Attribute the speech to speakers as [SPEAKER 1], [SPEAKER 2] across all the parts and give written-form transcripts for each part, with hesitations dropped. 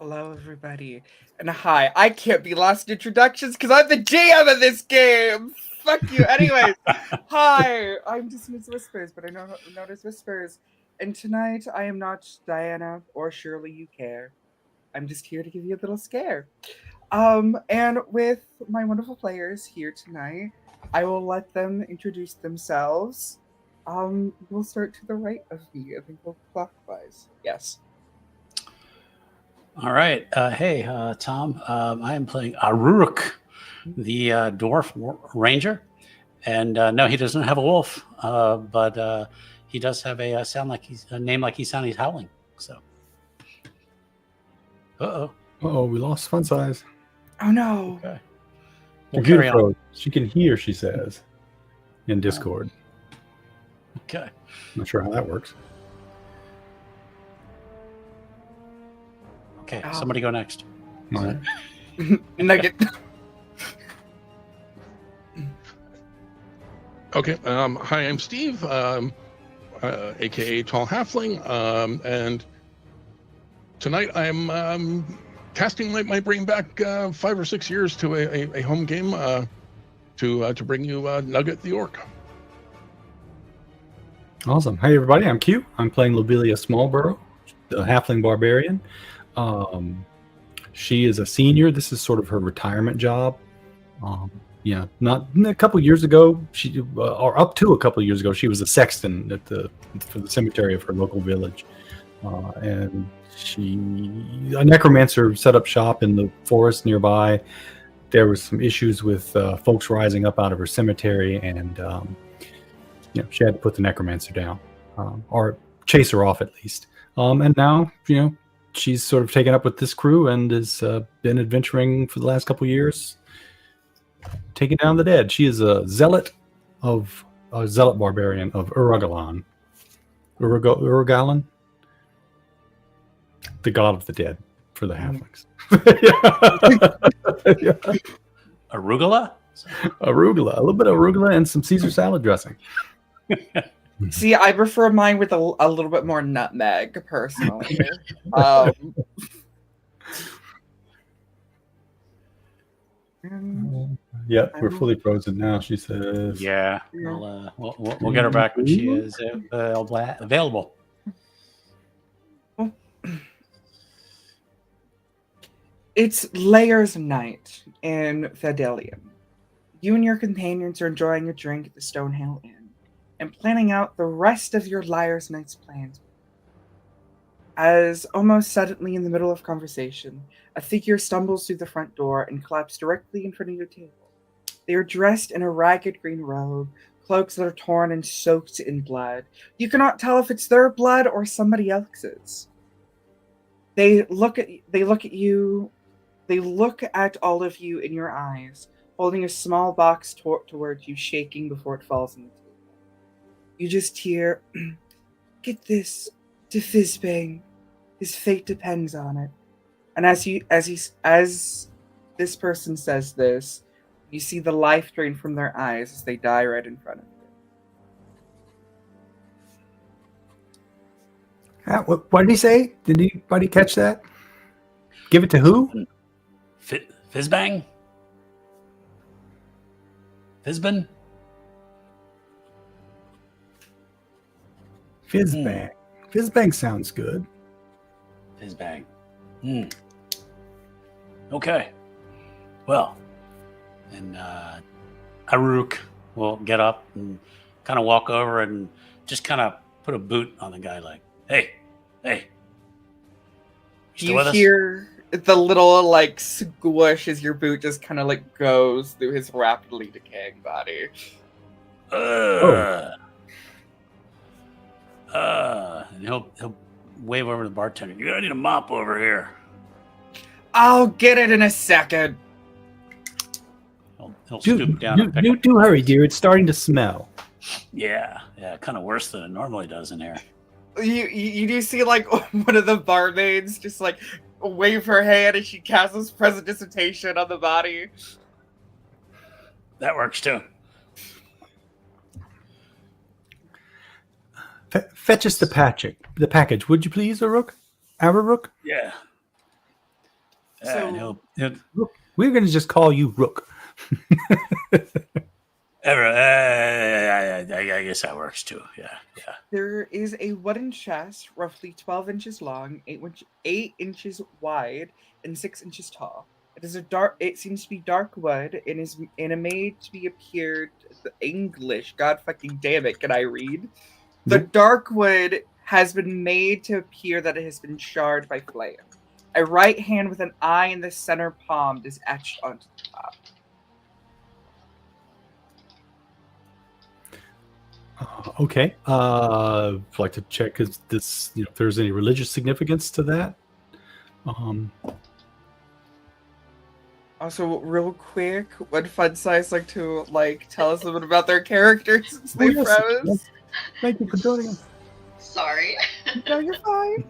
[SPEAKER 1] Hello, everybody. And hi, I can't be lost in introductions because I'm the GM of this game! Fuck you. Anyways, hi, I'm just Miss Whispers, but I know known as Whispers. And tonight, I am not Diana or Shirley You Care. I'm just here to give you a little scare. And with my wonderful players here tonight, I will let them introduce themselves. We'll start to the right of me. I think we'll clockwise. Yes.
[SPEAKER 2] All right. Hey, Tom. I am playing Aruruk, the dwarf ranger. And no, he doesn't have a wolf, but he does have a name like he's howling. So,
[SPEAKER 3] Oh, we lost fun size.
[SPEAKER 1] Oh no.
[SPEAKER 2] Okay.
[SPEAKER 3] Computer froze. She can hear, she says, in Discord.
[SPEAKER 2] Okay.
[SPEAKER 3] Not sure how that works.
[SPEAKER 2] Okay. Somebody go next.
[SPEAKER 3] All right.
[SPEAKER 1] Nugget.
[SPEAKER 4] Okay. Hi, I'm Steve, aka Tall Halfling, and tonight I'm casting my brain back 5 or 6 years to a home game to bring you Nugget the Orc.
[SPEAKER 3] Awesome. Hey, everybody. I'm Q. I'm playing Lobelia Smallborough, the halfling barbarian. She is a senior. This is sort of her retirement job. Not a couple years ago, or up to a couple years ago, she was a sexton for the cemetery of her local village, and a necromancer set up shop in the forest nearby. There was some issues with folks rising up out of her cemetery, and she had to put the necromancer down, or chase her off at least. And now, she's sort of taken up with this crew and has been adventuring for the last couple years, taking down the dead. She is a zealot barbarian of Urugalan. Urugalan? The god of the dead for the halflings.
[SPEAKER 2] Arugula?
[SPEAKER 3] Arugula. A little bit of arugula and some Caesar salad dressing.
[SPEAKER 1] See, I prefer mine with a little bit more nutmeg, personally.
[SPEAKER 3] Yeah, we're fully frozen now, she says.
[SPEAKER 2] Yeah. We'll get her back when she is available.
[SPEAKER 1] It's Layers Night in Fedelium. You and your companions are enjoying a drink at the Stonehill Inn and planning out the rest of your Liar's Night's plans. As almost suddenly in the middle of conversation, a figure stumbles through the front door and claps directly in front of your table. They are dressed in a ragged green robe, cloaks that are torn and soaked in blood. You cannot tell if it's their blood or somebody else's. They look at you. They look at all of you in your eyes, holding a small box towards you, shaking before it falls on the table. You just hear, "Get this to Fizzbang. His fate depends on it." And as this person says this, you see the life drain from their eyes as they die right in front of you.
[SPEAKER 3] What did he say? Did anybody catch that? Give it to who?
[SPEAKER 2] Fizzbang? Fizzbin?
[SPEAKER 3] Fizzbang. Fizzbang sounds good.
[SPEAKER 2] Fizzbang. Okay. Well, and Aruk will get up and kind of walk over and just kind of put a boot on the guy like, hey.
[SPEAKER 1] You hear the little squish as your boot just kind of goes through his rapidly decaying body.
[SPEAKER 2] And he'll wave over to the bartender. You're gonna need a mop over here.
[SPEAKER 1] I'll get it in a second.
[SPEAKER 2] He'll stoop down.
[SPEAKER 3] Do hurry, dear. It's starting to smell.
[SPEAKER 2] Yeah, kind of worse than it normally does in here.
[SPEAKER 1] You do see one of the barmaids just wave her hand as she casts this presentation on the body.
[SPEAKER 2] That works too.
[SPEAKER 3] Fetch us the package, would you please, Aruk?
[SPEAKER 2] Yeah.
[SPEAKER 1] So-
[SPEAKER 2] no,
[SPEAKER 3] Rook. We're going to just call you Rook.
[SPEAKER 2] I guess that works too. Yeah.
[SPEAKER 1] There is a wooden chest, roughly 12 inches long, 8 inches wide, and 6 inches tall. It is It seems to be dark wood and is made to be appeared. The English, God fucking damn it! Can I read? The
[SPEAKER 3] Nope.
[SPEAKER 1] dark wood has been made to appear that it has been charred by flame. A right hand with an eye in the center palm is etched onto the top.
[SPEAKER 3] Okay. I'd like to check if there's any religious significance to that.
[SPEAKER 1] Also, real quick, would Fun Size like to tell us a little bit about their characters since they
[SPEAKER 3] yes.
[SPEAKER 1] froze?
[SPEAKER 3] Thank you for joining us.
[SPEAKER 5] Sorry.
[SPEAKER 1] No, you're fine.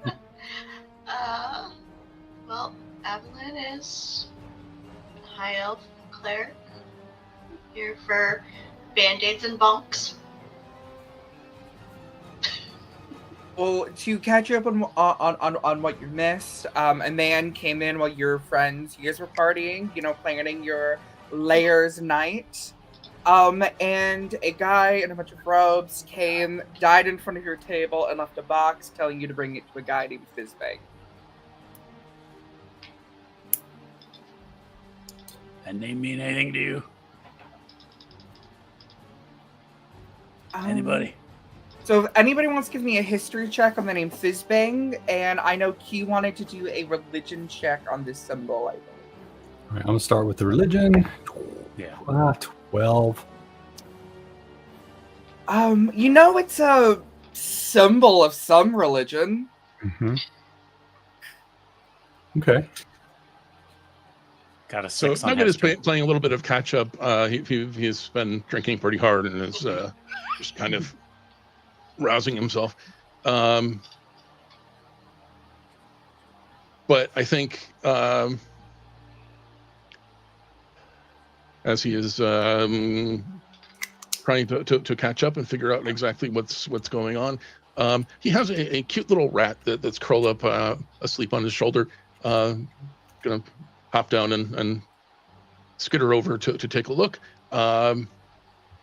[SPEAKER 5] Well, Evelyn is High Elf Cleric. Here for band-aids and bonks.
[SPEAKER 1] Well, to catch you up on what you missed, a man came in while your friends, you guys were partying, planning your layers night. And a guy in a bunch of robes came, died in front of your table, and left a box telling you to bring it to a guy named Fizzbang.
[SPEAKER 2] That name mean anything to you? Anybody?
[SPEAKER 1] So if anybody wants to give me a history check on the name Fizzbang, and I know Key wanted to do a religion check on this symbol, I believe.
[SPEAKER 3] All right, I'm going to start with the religion.
[SPEAKER 2] Yeah.
[SPEAKER 3] 12.
[SPEAKER 1] It's a symbol of some religion.
[SPEAKER 3] Mm-hmm. Okay.
[SPEAKER 2] Got a
[SPEAKER 4] So
[SPEAKER 2] 6 on
[SPEAKER 4] Nugget is
[SPEAKER 2] history.
[SPEAKER 4] playing a little bit of catch up. He's been drinking pretty hard and is just kind of rousing himself. But I think as he is trying to catch up and figure out exactly what's going on, he has a cute little rat that's curled up asleep on his shoulder. Gonna hop down and skitter over to take a look,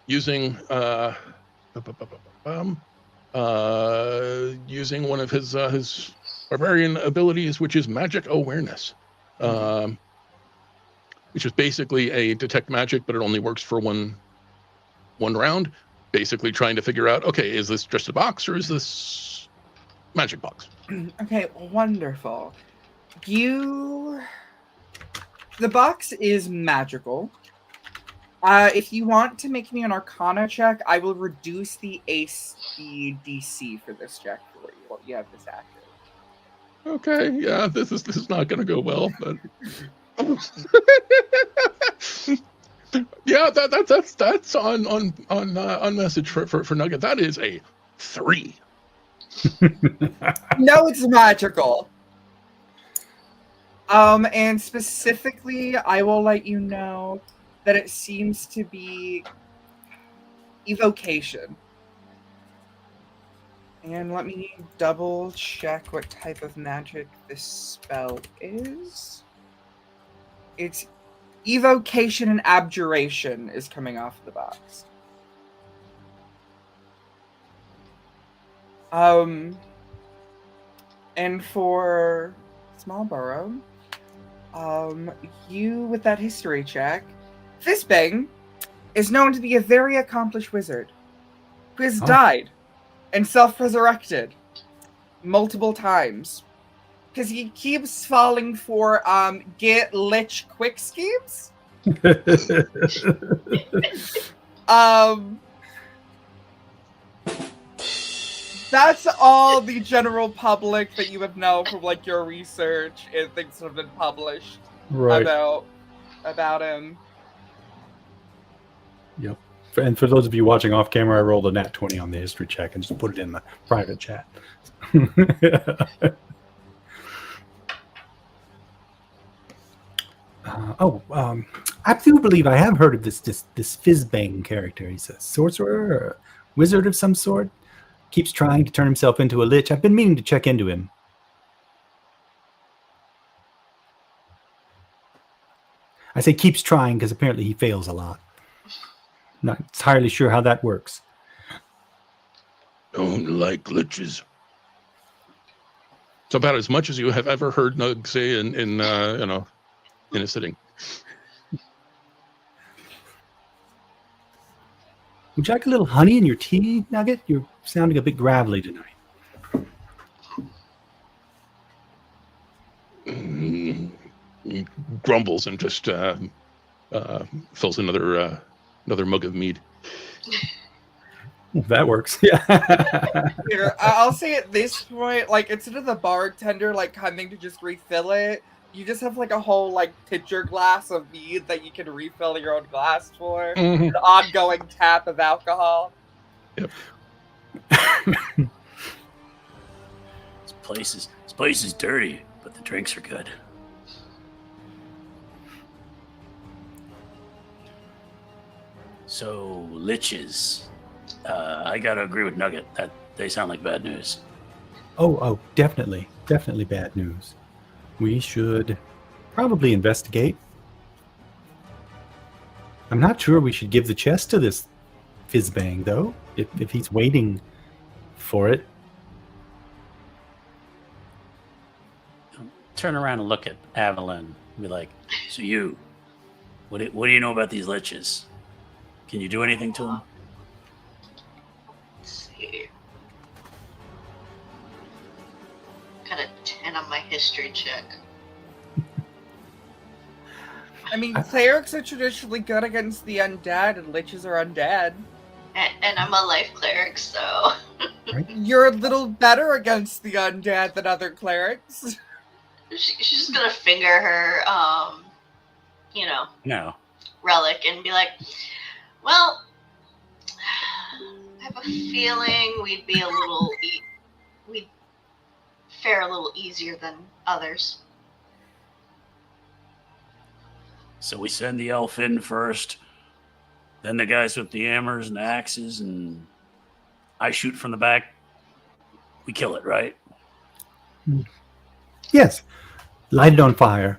[SPEAKER 4] using using one of his barbarian abilities, which is magic awareness, which is basically a detect magic, but it only works for one round. Basically, trying to figure out, okay, is this just a box or is this magic box?
[SPEAKER 1] Okay, wonderful. The box is magical. If you want to make me an Arcana check, I will reduce the DC for this check for you while you have this active.
[SPEAKER 4] Okay, yeah, this is not going to go well, but yeah, that's on message for Nugget. That is a 3.
[SPEAKER 1] No, it's magical. And specifically, I will let you know that it seems to be evocation. And let me double check what type of magic this spell is. It's evocation and abjuration is coming off the box. And for Smallborough, you with that history check, Fizzbang is known to be a very accomplished wizard who has died and self-resurrected multiple times because he keeps falling for get lich quick schemes. That's all the general public that you would know from your research and things that have been published about him.
[SPEAKER 3] Yep. And for those of you watching off camera, I rolled a nat 20 on the history check and just put it in the private chat. I do believe I have heard of this Fizzbang character. He's a sorcerer or a wizard of some sort. Keeps trying to turn himself into a lich. I've been meaning to check into him. I say keeps trying because apparently he fails a lot. Not entirely sure how that works.
[SPEAKER 4] Don't like glitches. It's about as much as you have ever heard Nug say in a sitting.
[SPEAKER 3] Would you like a little honey in your tea, Nugget? You're sounding a bit gravelly tonight.
[SPEAKER 4] He grumbles and just fills another mug of mead.
[SPEAKER 3] That works. Yeah.
[SPEAKER 1] Here, I'll say at this point, like, instead of the bartender, like, coming to just refill it, you just have, like, a whole, like, pitcher glass of mead that you can refill your own glass for.
[SPEAKER 4] Mhm.
[SPEAKER 1] An ongoing tap of alcohol.
[SPEAKER 4] Yep.
[SPEAKER 2] This place is dirty, but the drinks are good. So, liches. I gotta agree with Nugget. That they sound like bad news.
[SPEAKER 3] Oh, definitely bad news. We should probably investigate. I'm not sure we should give the chest to this Fizzbang, though, if he's waiting for it.
[SPEAKER 2] Turn around and look at Avalon and be like, so you, what do you know about these liches? Can you do anything to them?
[SPEAKER 5] Let's see. Got a 10 on my history check.
[SPEAKER 1] I mean, clerics are traditionally good against the undead, and liches are undead.
[SPEAKER 5] And I'm a life cleric, so...
[SPEAKER 1] You're a little better against the undead than other clerics.
[SPEAKER 5] She's just gonna finger her,
[SPEAKER 2] No.
[SPEAKER 5] relic and be like, well, I have a feeling we'd be we'd fare a little easier than others.
[SPEAKER 2] So we send the elf in first, then the guys with the hammers and axes, and I shoot from the back. We kill it, right?
[SPEAKER 3] Yes. Light it on fire.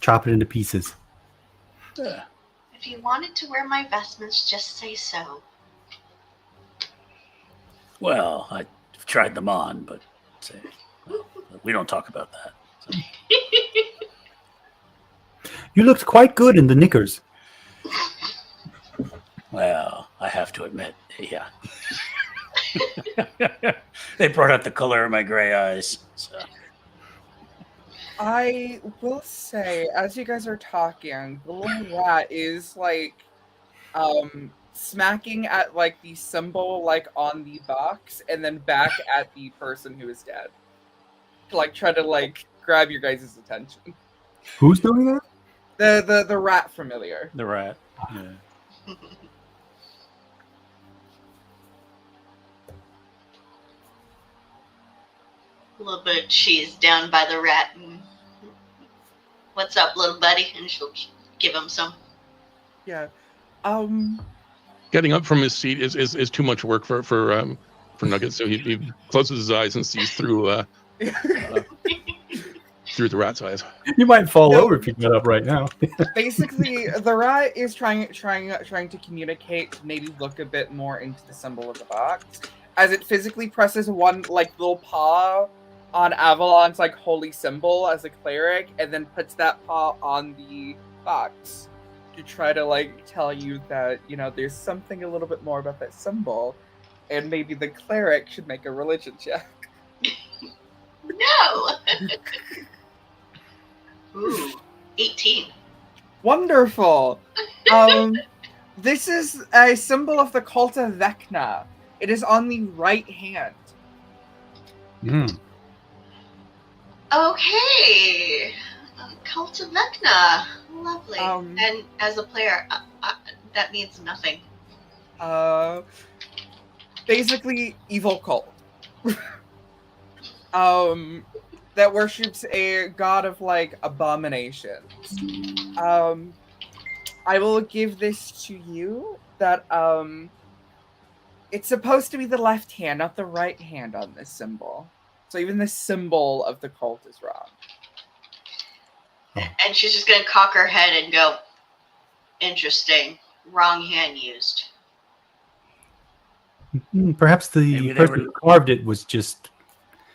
[SPEAKER 3] Chop it into pieces.
[SPEAKER 2] Yeah.
[SPEAKER 5] If you wanted to wear my vestments, just say so.
[SPEAKER 2] Well, I've tried them on, but we don't talk about that. So.
[SPEAKER 3] You looked quite good in the knickers.
[SPEAKER 2] Well, I have to admit, yeah. They brought out the color of my gray eyes. So.
[SPEAKER 1] I will say, as you guys are talking, the little rat is like smacking at like the symbol like on the box and then back at the person who is dead. To like try to like grab your guys' attention.
[SPEAKER 3] Who's doing that?
[SPEAKER 1] The rat familiar.
[SPEAKER 2] The rat. Yeah.
[SPEAKER 5] A little bit of cheese down by the rat and what's up, little buddy? And she'll give him some.
[SPEAKER 1] Yeah.
[SPEAKER 4] Getting up from his seat is too much work for Nugget, so he closes his eyes and sees through through the rat's eyes.
[SPEAKER 3] You might fall over if you get up right now.
[SPEAKER 1] Basically, the rat is trying to communicate to maybe look a bit more into the symbol of the box. As it physically presses one like little paw on Avalon's like holy symbol as a cleric, and then puts that paw on the box to try to like tell you that, you know, there's something a little bit more about that symbol, and maybe the cleric should make a religion check.
[SPEAKER 5] No! Ooh, 18.
[SPEAKER 1] Wonderful! This is a symbol of the cult of Vecna. It is on the right hand.
[SPEAKER 5] Okay. Cult of Vecna. Lovely. And as a player, that means nothing.
[SPEAKER 1] Basically, evil cult. That worships a god of, like, abominations. I will give this to you, that, it's supposed to be the left hand, not the right hand on this symbol. So even the symbol of the cult is wrong.
[SPEAKER 5] And she's just gonna cock her head and go, Interesting. Wrong hand used.
[SPEAKER 3] Perhaps the
[SPEAKER 2] Maybe they
[SPEAKER 3] person
[SPEAKER 2] were-
[SPEAKER 3] who carved it was just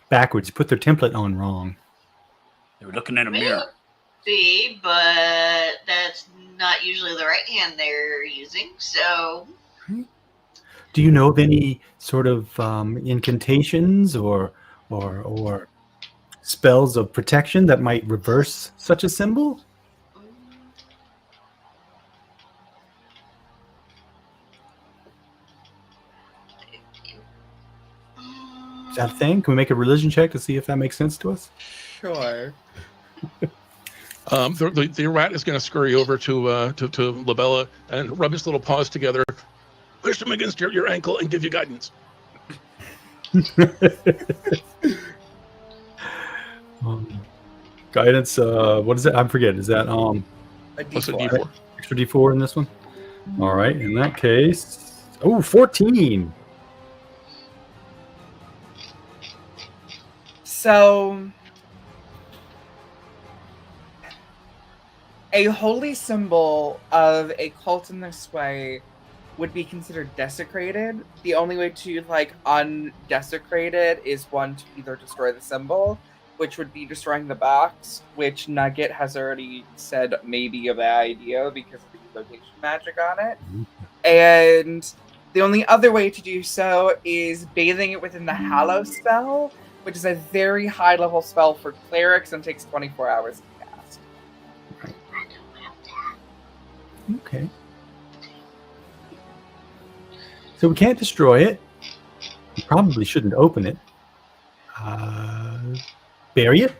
[SPEAKER 3] backwards, put their template on wrong.
[SPEAKER 2] They were looking in a mirror.
[SPEAKER 5] Maybe, but that's not usually the right hand they're using. So
[SPEAKER 3] Do you know of any sort of incantations or spells of protection that might reverse such a symbol? Is that a thing? Can we make a religion check to see if that makes sense to us?
[SPEAKER 1] Sure.
[SPEAKER 4] The rat is going to scurry over to Labella and rub his little paws together, push them against your ankle, and give you guidance.
[SPEAKER 3] Guidance. What is it? I forget. Is that
[SPEAKER 1] A
[SPEAKER 4] Plus a
[SPEAKER 1] D4.
[SPEAKER 4] D4.
[SPEAKER 3] extra D4 in this one? All right. In that case, 14.
[SPEAKER 1] So, a holy symbol of a cult in this way would be considered desecrated. The only way to undesecrate it is one to either destroy the symbol, which would be destroying the box, which Nugget has already said may be a bad idea because of the evocation magic on it. And the only other way to do so is bathing it within the Hallow spell, which is a very high level spell for clerics and takes 24 hours to cast.
[SPEAKER 3] Okay. So we can't destroy it. We probably shouldn't open it. Bury it?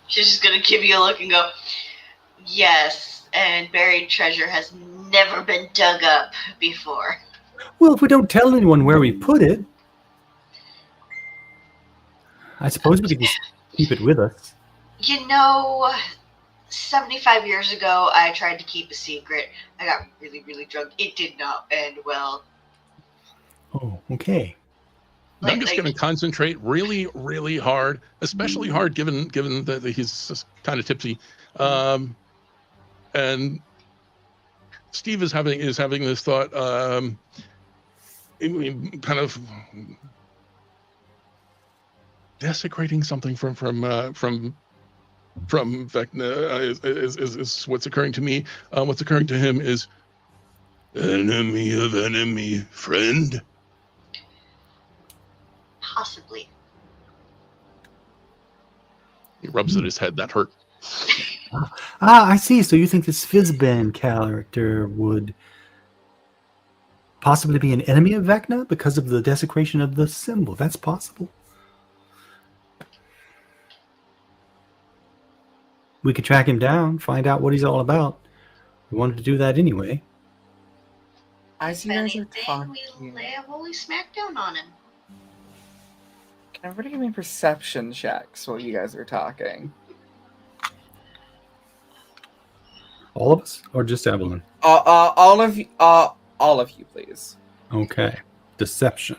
[SPEAKER 5] she's just gonna give you a look and go, "Yes." And buried treasure has never been dug up before.
[SPEAKER 3] Well, if we don't tell anyone where we put it, I suppose we could just keep it with us.
[SPEAKER 5] 75 years ago, I tried to keep a secret. I got really, really drunk. It did not end well.
[SPEAKER 3] Oh, okay.
[SPEAKER 4] Nugget's going to concentrate really, really hard, especially hard given that he's kind of tipsy. And Steve is having this thought, kind of desecrating something from Vecna is what's occurring to me. What's occurring to him is enemy of enemy, friend.
[SPEAKER 5] Possibly.
[SPEAKER 4] He rubs at his head. That hurt.
[SPEAKER 3] I see. So you think this Fizzband character would possibly be an enemy of Vecna because of the desecration of the symbol? That's possible. We could track him down, find out what he's all about. We wanted to do that anyway.
[SPEAKER 1] As you
[SPEAKER 5] If
[SPEAKER 1] guys are
[SPEAKER 5] anything,
[SPEAKER 1] talking,
[SPEAKER 5] we lay a holy smackdown on him.
[SPEAKER 1] can everybody give me perception checks while you guys are talking?
[SPEAKER 3] All of us, or just Evelyn?
[SPEAKER 1] All of you, please.
[SPEAKER 3] Okay. Deception.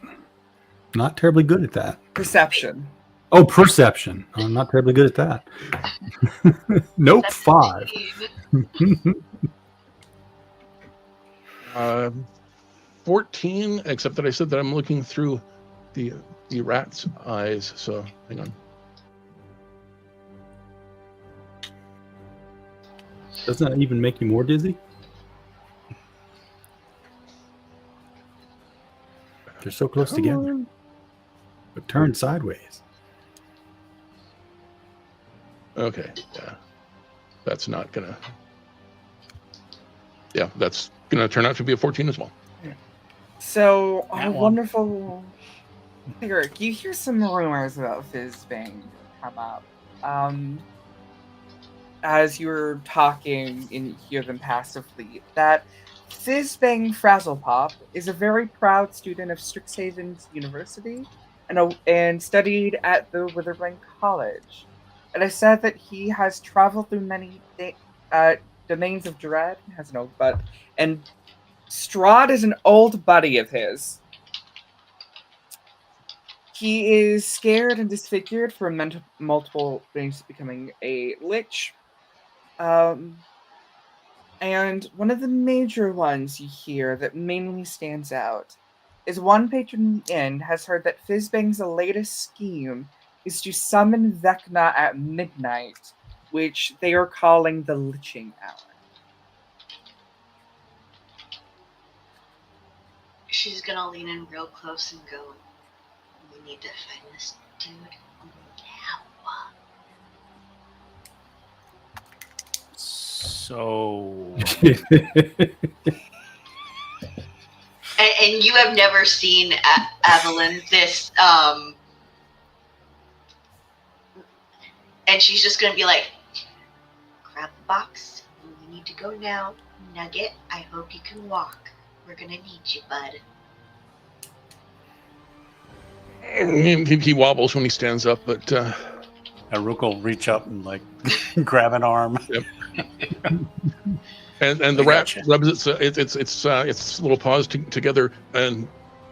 [SPEAKER 3] Not terribly good at that.
[SPEAKER 1] Perception.
[SPEAKER 3] Oh, perception. I'm not terribly good at that. Nope, 5.
[SPEAKER 4] 14, except that I said that I'm looking through the rat's eyes. So hang on.
[SPEAKER 3] Doesn't that even make you more dizzy? They're so close together, but turned sideways.
[SPEAKER 4] Okay, yeah, that's not gonna. Yeah, that's gonna turn out to be a 14 as well.
[SPEAKER 1] So,
[SPEAKER 2] That
[SPEAKER 1] our
[SPEAKER 2] one.
[SPEAKER 1] wonderful Eric, you hear some rumors about Fizzbang come up. As you were talking in Hear Them Passively, that Fizzbang Frazzlepop is a very proud student of Strixhaven's University and studied at the Witherblank College. And I said that he has traveled through many domains of dread, has an old butt, and Strahd is an old buddy of his. He is scared and disfigured from multiple things becoming a lich. And one of the major ones you hear that mainly stands out is one patron inn has heard that Fizzbang's latest scheme is to summon Vecna at midnight, which they are calling the Liching Hour.
[SPEAKER 5] She's gonna lean in real close and go, we need to find this dude now.
[SPEAKER 2] So
[SPEAKER 5] And you have never seen Evelyn this, and she's just gonna be like, grab the box. We need to go now. Nugget, I hope you can walk. We're gonna need you, bud.
[SPEAKER 4] He wobbles when he stands up, but
[SPEAKER 2] Aruk will reach up and like grab an arm.
[SPEAKER 4] Yep. and the
[SPEAKER 2] I
[SPEAKER 4] rat
[SPEAKER 2] gotcha.
[SPEAKER 4] rubs its little paws together and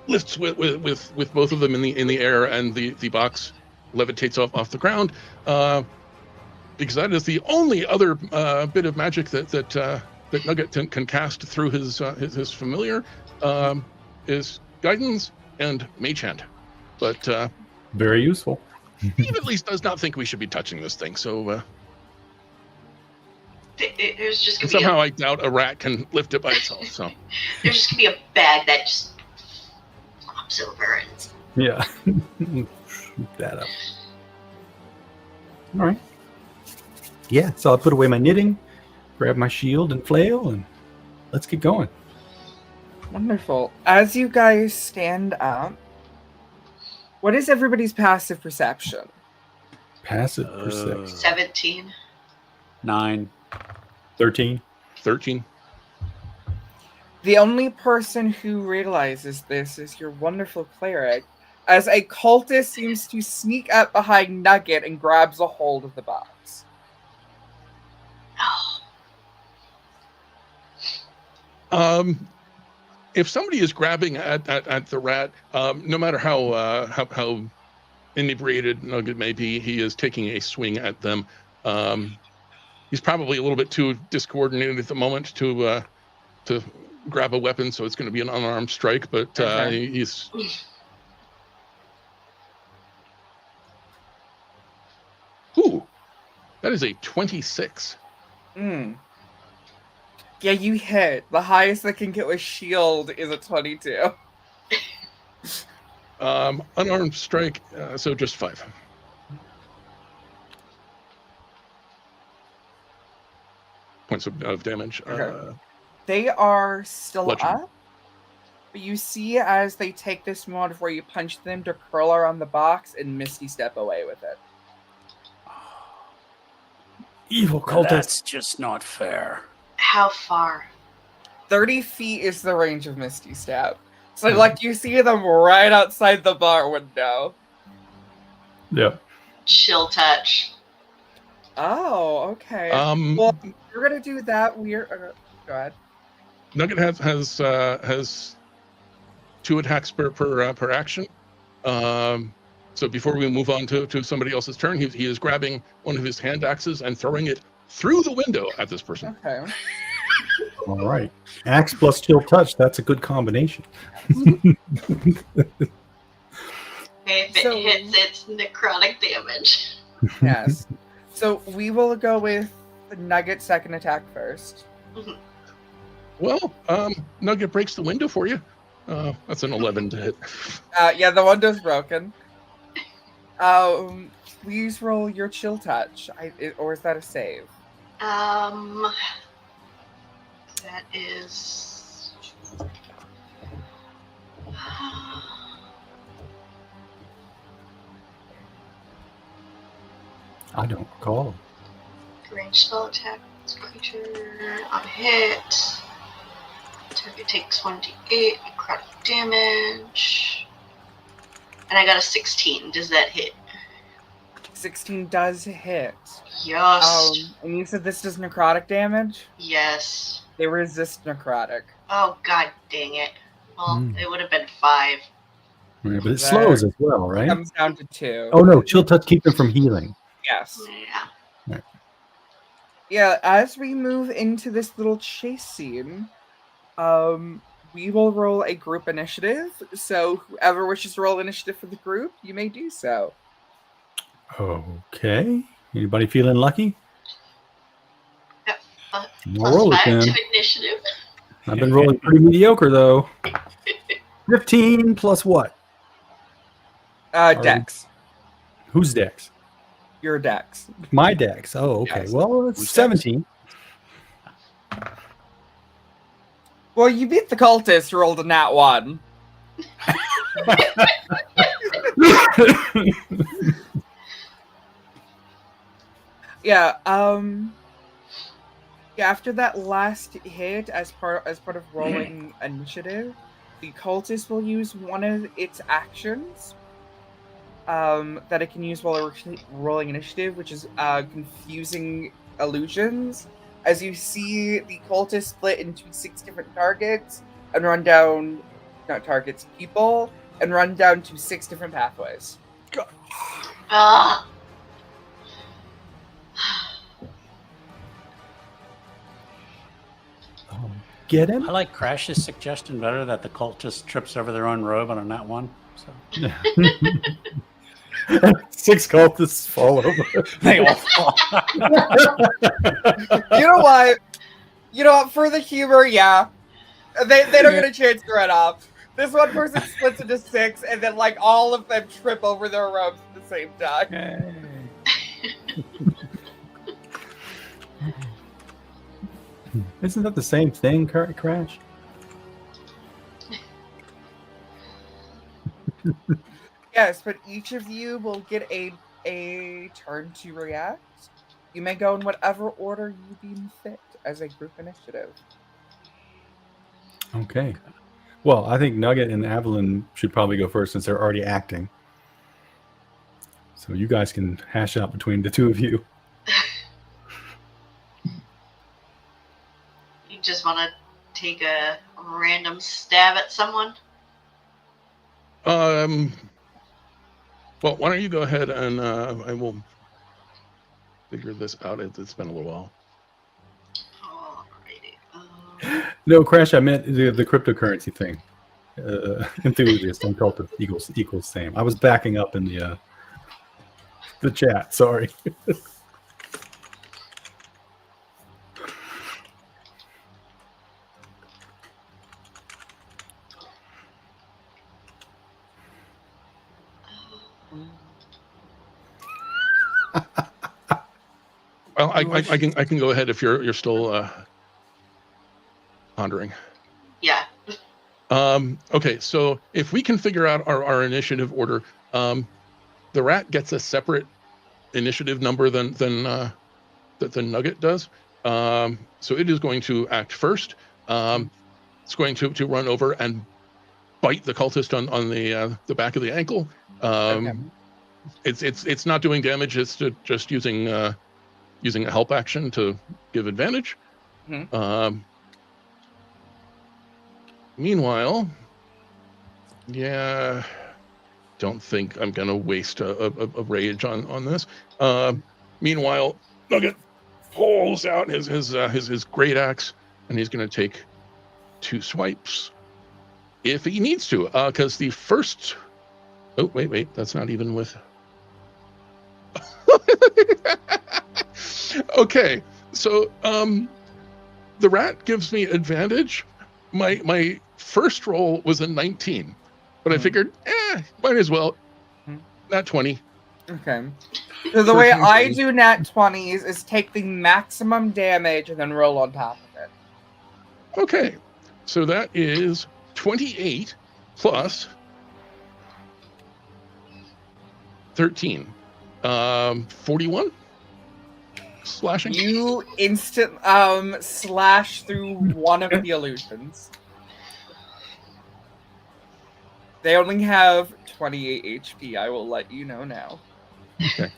[SPEAKER 4] lifts with both of them in the air, and the box levitates off the ground. Because that is the only other bit of magic that Nugget can cast through his familiar, is guidance and mage hand. But
[SPEAKER 3] Very useful.
[SPEAKER 4] Steve at least does not think we should be touching this thing. So
[SPEAKER 5] There's just gonna
[SPEAKER 4] somehow I doubt a rat can lift it by itself. So
[SPEAKER 5] there's just gonna be a bag that just flops over and
[SPEAKER 3] Yeah. Shoot that up. All right. Yeah, so I'll put away my knitting, grab my shield and flail, and let's get going.
[SPEAKER 1] Wonderful. As you guys stand up, what is everybody's passive perception?
[SPEAKER 3] Passive perception.
[SPEAKER 5] 17.
[SPEAKER 2] 9.
[SPEAKER 3] 13.
[SPEAKER 4] 13.
[SPEAKER 1] The only person who realizes this is your wonderful cleric, as a cultist seems to sneak up behind Nugget and grabs a hold of the box.
[SPEAKER 5] Oh,
[SPEAKER 4] If somebody is grabbing at the rat, no matter how inebriated Nugget may be, he is taking a swing at them. He's probably a little bit too discoordinated at the moment to grab a weapon, so it's going to be an unarmed strike. But
[SPEAKER 1] Okay.
[SPEAKER 4] he's ooh, that is a 26.
[SPEAKER 1] Hmm. Yeah, you hit. The highest that can get with shield is a 22.
[SPEAKER 4] Unarmed strike, so just 5. Points of damage.
[SPEAKER 1] Okay. They are still
[SPEAKER 4] Bludgeon.
[SPEAKER 1] up, but you see as they take this moment where you punch them to curl around the box and Misty step away with it.
[SPEAKER 3] Evil
[SPEAKER 2] Well,
[SPEAKER 3] cultist.
[SPEAKER 2] that's just not fair.
[SPEAKER 5] how far?
[SPEAKER 1] 30 feet is the range of Misty Step. So, like, you see them right outside the bar window.
[SPEAKER 3] Yeah.
[SPEAKER 5] Chill touch.
[SPEAKER 1] Oh, okay. Well, you're gonna do that weird. Go ahead.
[SPEAKER 4] Nugget has 2 attacks per action. So before we move on to somebody else's turn, he is grabbing one of his hand axes and throwing it through the window at this person.
[SPEAKER 1] Okay.
[SPEAKER 3] All right. Axe plus chill touch. That's a good combination.
[SPEAKER 5] If it
[SPEAKER 1] So-
[SPEAKER 5] hits, it's necrotic damage.
[SPEAKER 1] Yes. So we will go with the Nugget second attack first.
[SPEAKER 4] Well, Nugget breaks the window for you. That's an 11 to hit.
[SPEAKER 1] Yeah, the window's broken. Please roll your chill touch. Or is that a save?
[SPEAKER 5] That is.
[SPEAKER 3] I don't recall.
[SPEAKER 5] Range spell attack. Creature on hit. Target takes 1d8 necrotic damage. And I got a 16. Does that hit?
[SPEAKER 1] 16 does hit.
[SPEAKER 5] Yes.
[SPEAKER 1] And you said this does necrotic damage?
[SPEAKER 5] Yes.
[SPEAKER 1] They resist necrotic.
[SPEAKER 5] Oh, god dang it. Well,
[SPEAKER 3] Hmm.
[SPEAKER 5] it would have been 5.
[SPEAKER 3] Right, but it
[SPEAKER 1] There.
[SPEAKER 3] slows as well, right?
[SPEAKER 1] Comes down to 2.
[SPEAKER 3] Oh no, chill touch keeps them from healing.
[SPEAKER 1] Yes.
[SPEAKER 5] Yeah.
[SPEAKER 1] Yeah, as we move into this little chase scene, we will roll a group initiative. So whoever wishes to roll initiative for the group, you may do so.
[SPEAKER 3] Okay. Anybody feeling lucky?
[SPEAKER 5] Plus
[SPEAKER 3] I'll roll it
[SPEAKER 5] 5
[SPEAKER 3] then.
[SPEAKER 5] to initiative.
[SPEAKER 3] I've been rolling pretty mediocre though. 15 plus what?
[SPEAKER 1] Dex.
[SPEAKER 3] Who's Dex?
[SPEAKER 1] Your Dex.
[SPEAKER 3] My Dex. Oh, okay.
[SPEAKER 1] Yes.
[SPEAKER 3] Well, it's
[SPEAKER 2] Who's Dex?
[SPEAKER 3] 17.
[SPEAKER 1] Well, you beat the cultist, rolled a nat 1. Yeah, after that last hit, as part of rolling initiative, the cultist will use one of its actions that it can use while rolling initiative, which is confusing illusions. As you see the cultist split into 6 different targets and run down, not targets, people, and run down to 6 different pathways.
[SPEAKER 5] Ah.
[SPEAKER 3] Get him?
[SPEAKER 2] I like Crash's suggestion better that the cult just trips over their own robe on a nat 1. So
[SPEAKER 3] 6 cultists fall over.
[SPEAKER 2] they all fall.
[SPEAKER 1] You know what? For the humor, yeah. They don't get a chance to run off. This one person splits into 6, and then like all of them trip over their robes at the same time.
[SPEAKER 3] Isn't that the same thing, Crash?
[SPEAKER 1] Yes, but each of you will get a turn to react. You may go in whatever order you deem fit as a group initiative.
[SPEAKER 3] Okay. Well, I think Nugget and Avalon should probably go first since they're already acting. So you guys can hash out between the two of you.
[SPEAKER 5] You just want to take a random stab at someone?
[SPEAKER 4] Well, why don't you go ahead and I will figure this out. It's been a little while.
[SPEAKER 5] Alrighty.
[SPEAKER 3] No, Crash, I meant the cryptocurrency thing. Enthusiast and cultist equals same. I was backing up in the chat. Sorry.
[SPEAKER 4] Well, I can go ahead if you're still pondering.
[SPEAKER 5] Yeah.
[SPEAKER 4] Okay, so if we can figure out our initiative order, the rat gets a separate initiative number than Nugget does. So it is going to act first. It's going to run over and bite the cultist on the back of the ankle.
[SPEAKER 1] Okay.
[SPEAKER 4] It's not doing damage. It's just using a help action to give advantage.
[SPEAKER 1] Mhm.
[SPEAKER 4] Meanwhile, yeah, don't think I'm gonna waste a rage on this. Meanwhile, Nugget pulls out his great axe, and he's gonna take 2 swipes if he needs to, because the first. Oh wait, that's not even with. Okay, so the rat gives me advantage. My first roll was a 19, but I figured, might as well. Not 20.
[SPEAKER 1] Okay. So the way I do nat 20s is take the maximum damage and then roll on top of it.
[SPEAKER 4] Okay, so that is 28 plus 13. 41 slashing.
[SPEAKER 1] You instant slash through one of the illusions. They only have 28 HP, I will let you know now.
[SPEAKER 4] Okay.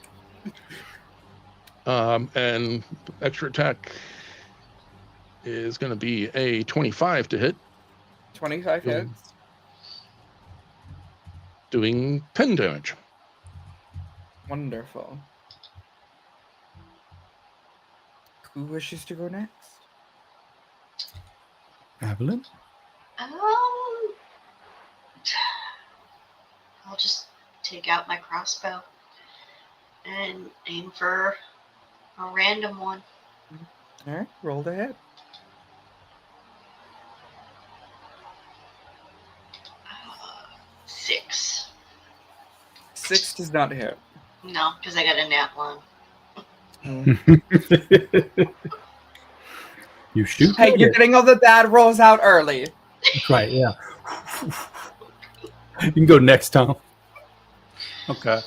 [SPEAKER 4] And extra attack is going to be a 25 to hit,
[SPEAKER 1] 25 hits.
[SPEAKER 4] doing 10 damage.
[SPEAKER 1] Wonderful. Who wishes to go next?
[SPEAKER 3] Evelyn?
[SPEAKER 5] I'll just take out my crossbow and aim for a random one.
[SPEAKER 1] All right, roll to hit.
[SPEAKER 5] 6.
[SPEAKER 1] 6 does not hit.
[SPEAKER 5] No, because I got a nat 1.
[SPEAKER 3] You shoot.
[SPEAKER 1] Hey, you're getting all the bad rolls out early.
[SPEAKER 3] Right, yeah. You can go next, Tom.
[SPEAKER 2] Okay.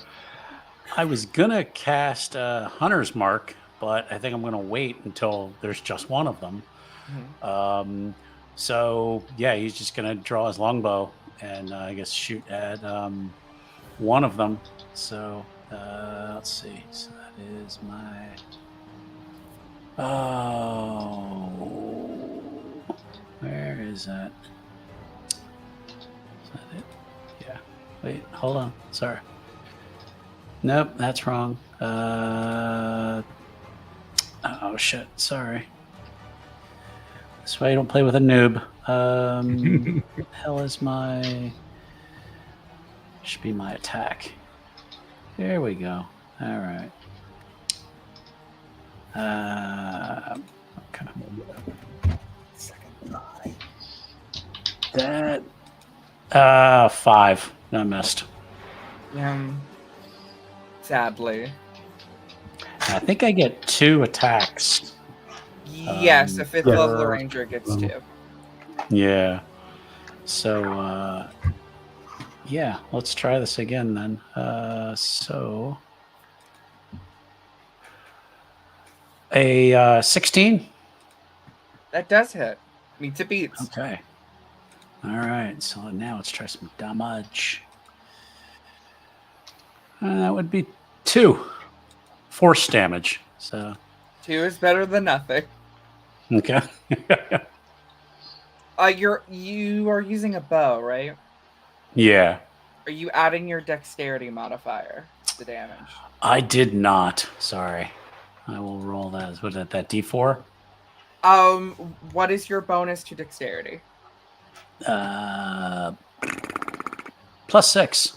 [SPEAKER 2] I was gonna cast Hunter's Mark, but I think I'm gonna wait until there's just one of them. So yeah, he's just gonna draw his longbow and I guess shoot at one of them. So let's see. So that is my. Oh, where is that? Is that it? Yeah. Wait, hold on. Sorry. Nope, that's wrong. Oh shit. Sorry. That's why you don't play with a noob. Hell is my. Should be my attack. There we go. All right. Okay. That 5. I missed.
[SPEAKER 1] Sadly.
[SPEAKER 2] I think I get 2 attacks.
[SPEAKER 1] Yes, a 5th level ranger gets 2.
[SPEAKER 2] Yeah. So yeah, let's try this again then. So a 16.
[SPEAKER 1] That does hit. Meets it beats.
[SPEAKER 2] Okay. All right. So now let's try some damage. That would be 2 force damage. So
[SPEAKER 1] 2 is better than nothing.
[SPEAKER 2] okay.
[SPEAKER 1] You are using a bow, right?
[SPEAKER 2] Yeah.
[SPEAKER 1] Are you adding your dexterity modifier to damage?
[SPEAKER 2] I did not. Sorry. I will roll that. What is that D4?
[SPEAKER 1] What is your bonus to dexterity?
[SPEAKER 2] +6.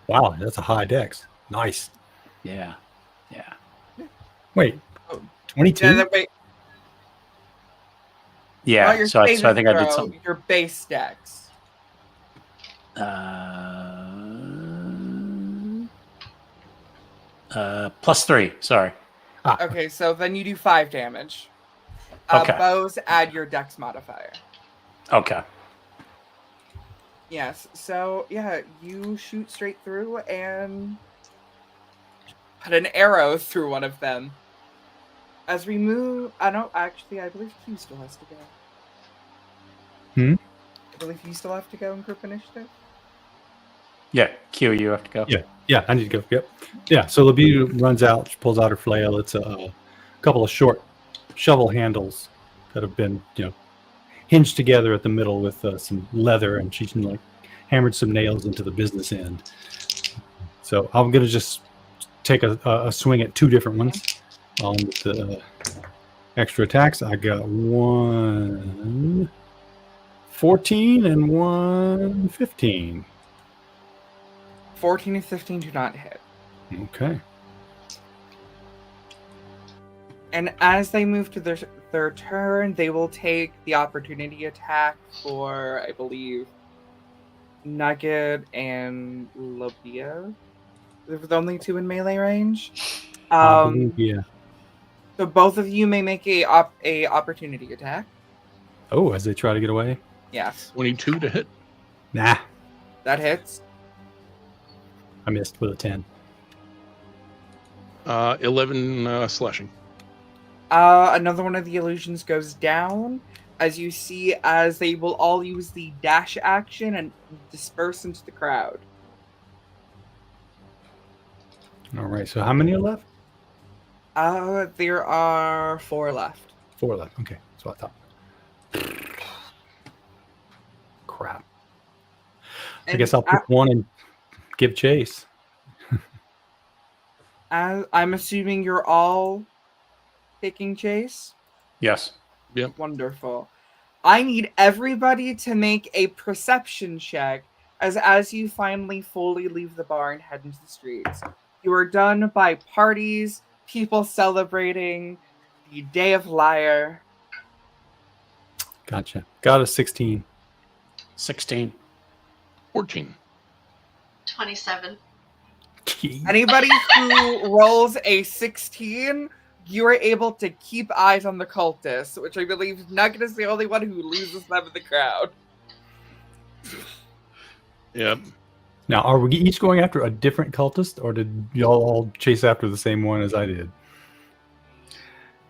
[SPEAKER 3] Wow, that's a high dex. Nice.
[SPEAKER 2] Yeah. Yeah.
[SPEAKER 3] Wait, 22?
[SPEAKER 1] Yeah, wait.
[SPEAKER 2] Yeah.
[SPEAKER 1] Your
[SPEAKER 2] So I
[SPEAKER 1] saving
[SPEAKER 2] think I did
[SPEAKER 1] throw,
[SPEAKER 2] something.
[SPEAKER 1] Your base dex.
[SPEAKER 2] +3. Sorry.
[SPEAKER 1] Okay, so then you do 5 damage.
[SPEAKER 2] Okay.
[SPEAKER 1] Bows add your dex modifier.
[SPEAKER 2] Okay.
[SPEAKER 1] Yes, so yeah, you shoot straight through and put an arrow through one of them. As we move, I believe Q still has to go.
[SPEAKER 3] I
[SPEAKER 1] believe you still have to go in group initiative.
[SPEAKER 2] Yeah, Q, you have to go.
[SPEAKER 3] Yeah, I need to go. Yep. Yeah, so Labie runs out, she pulls out her flail. It's a couple of short shovel handles that have been, hinged together at the middle with some leather, and she's hammered some nails into the business end. So I'm going to just take a swing at 2 different ones on the extra attacks. I got 1 14 and 1 15.
[SPEAKER 1] 14 and 15 do not hit.
[SPEAKER 3] Okay.
[SPEAKER 1] And as they move to their turn, they will take the opportunity attack for, I believe, Nugget and Labia. There's only 2 in melee range.
[SPEAKER 3] Yeah.
[SPEAKER 1] So both of you may make a opportunity attack.
[SPEAKER 3] Oh, as they try to get away?
[SPEAKER 1] Yes.
[SPEAKER 4] 22 to hit.
[SPEAKER 3] Nah,
[SPEAKER 1] That hits.
[SPEAKER 3] I missed with a 10.
[SPEAKER 4] 11 slashing.
[SPEAKER 1] Another one of the illusions goes down. As you see, as they will all use the dash action and disperse into the crowd.
[SPEAKER 3] All right, so how many are left?
[SPEAKER 1] There are 4 left.
[SPEAKER 3] 4 left. Okay, that's what I thought. Crap. I guess I'll pick one and give chase.
[SPEAKER 1] I'm assuming you're all taking chase?
[SPEAKER 2] Yes.
[SPEAKER 1] Wonderful. I need everybody to make a perception check as you finally fully leave the bar and head into the streets. You are done by parties, people celebrating the Day of Liar.
[SPEAKER 3] Gotcha. Got a 16.
[SPEAKER 2] 16.
[SPEAKER 4] 14.
[SPEAKER 5] 27.
[SPEAKER 1] Anybody who rolls a 16, you are able to keep eyes on the cultists, which I believe Nugget is the only one who loses them in the crowd.
[SPEAKER 4] Yep.
[SPEAKER 3] Now, are we each going after a different cultist, or did y'all all chase after the same one as I did?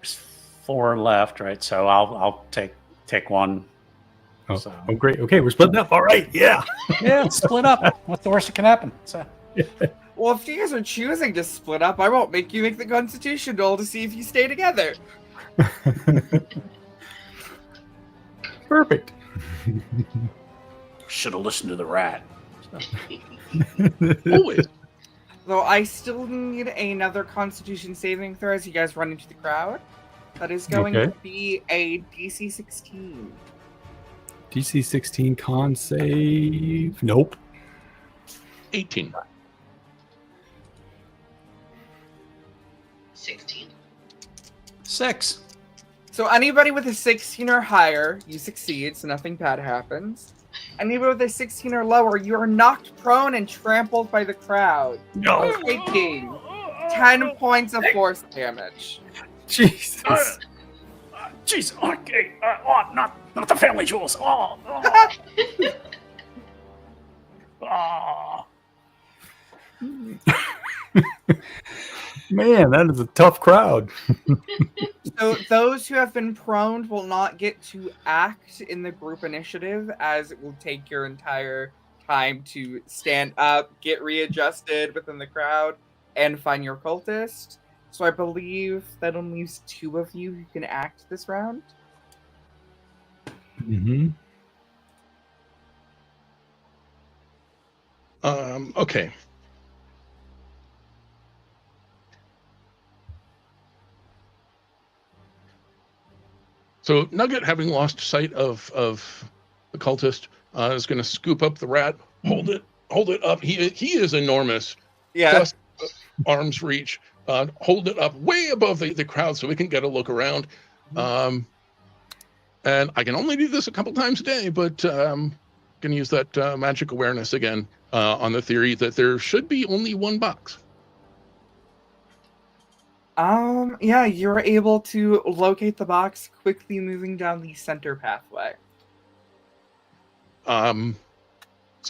[SPEAKER 2] There's 4 left, right? So I'll take one.
[SPEAKER 3] Oh,
[SPEAKER 2] So.
[SPEAKER 3] oh, great. Okay, we're splitting up. All right, yeah.
[SPEAKER 2] Yeah, split up. What's the worst that can happen? So.
[SPEAKER 1] Well, if you guys are choosing to split up, I won't make you make the Constitution roll to see if you stay together.
[SPEAKER 3] Perfect.
[SPEAKER 2] Should have listened to the rat.
[SPEAKER 4] Always.
[SPEAKER 1] Though I still need another Constitution saving throw as you guys run into the crowd. That is going
[SPEAKER 3] Okay.
[SPEAKER 1] to be a DC 16.
[SPEAKER 3] DC 16 con save. Nope.
[SPEAKER 4] 18.
[SPEAKER 5] 16.
[SPEAKER 2] 6.
[SPEAKER 1] So anybody with a 16 or higher, you succeed, so nothing bad happens. Anybody with a 16 or lower, you are knocked prone and trampled by the crowd,
[SPEAKER 3] No.
[SPEAKER 1] taking 10 points of force damage.
[SPEAKER 3] Jesus.
[SPEAKER 2] Jeez, okay. Not the family jewels. Oh.
[SPEAKER 3] Man, that is a tough crowd.
[SPEAKER 1] So those who have been prone will not get to act in the group initiative, as it will take your entire time to stand up, get readjusted within the crowd, and find your cultist. So I believe that only leaves 2 of you who can act this round.
[SPEAKER 3] Mm-hmm.
[SPEAKER 4] Okay. So Nugget, having lost sight of the cultist, is going to scoop up the rat, hold it up. He is enormous.
[SPEAKER 1] Yeah.
[SPEAKER 4] Plus arm's reach. Hold it up way above the crowd so we can get a look around. And I can only do this a couple times a day, but I'm going to use that magic awareness again on the theory that there should be only one box.
[SPEAKER 1] Yeah, you're able to locate the box, quickly moving down the center pathway.
[SPEAKER 4] So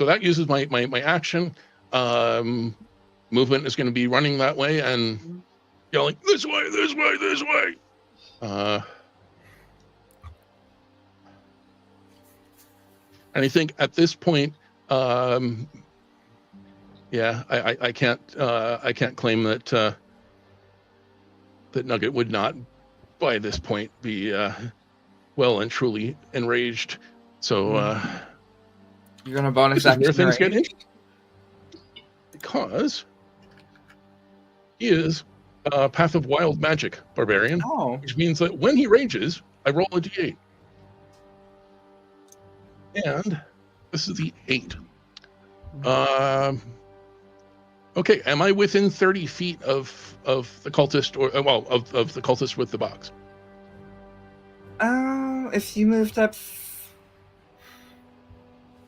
[SPEAKER 4] that uses my action. Movement is going to be running that way and yelling, this way, this way, this way. And I think at this point, I can't claim that that Nugget would not, by this point, be well and truly enraged. So
[SPEAKER 1] you're gonna bonus
[SPEAKER 4] this is where
[SPEAKER 1] action
[SPEAKER 4] things get
[SPEAKER 1] range.
[SPEAKER 4] interesting, because he is a Path of Wild Magic barbarian,
[SPEAKER 1] Oh.
[SPEAKER 4] which means that when he rages, I roll a d8. And this is the 8. Okay, am I within 30 feet of the cultist, or of the cultist with the box?
[SPEAKER 1] If you moved up,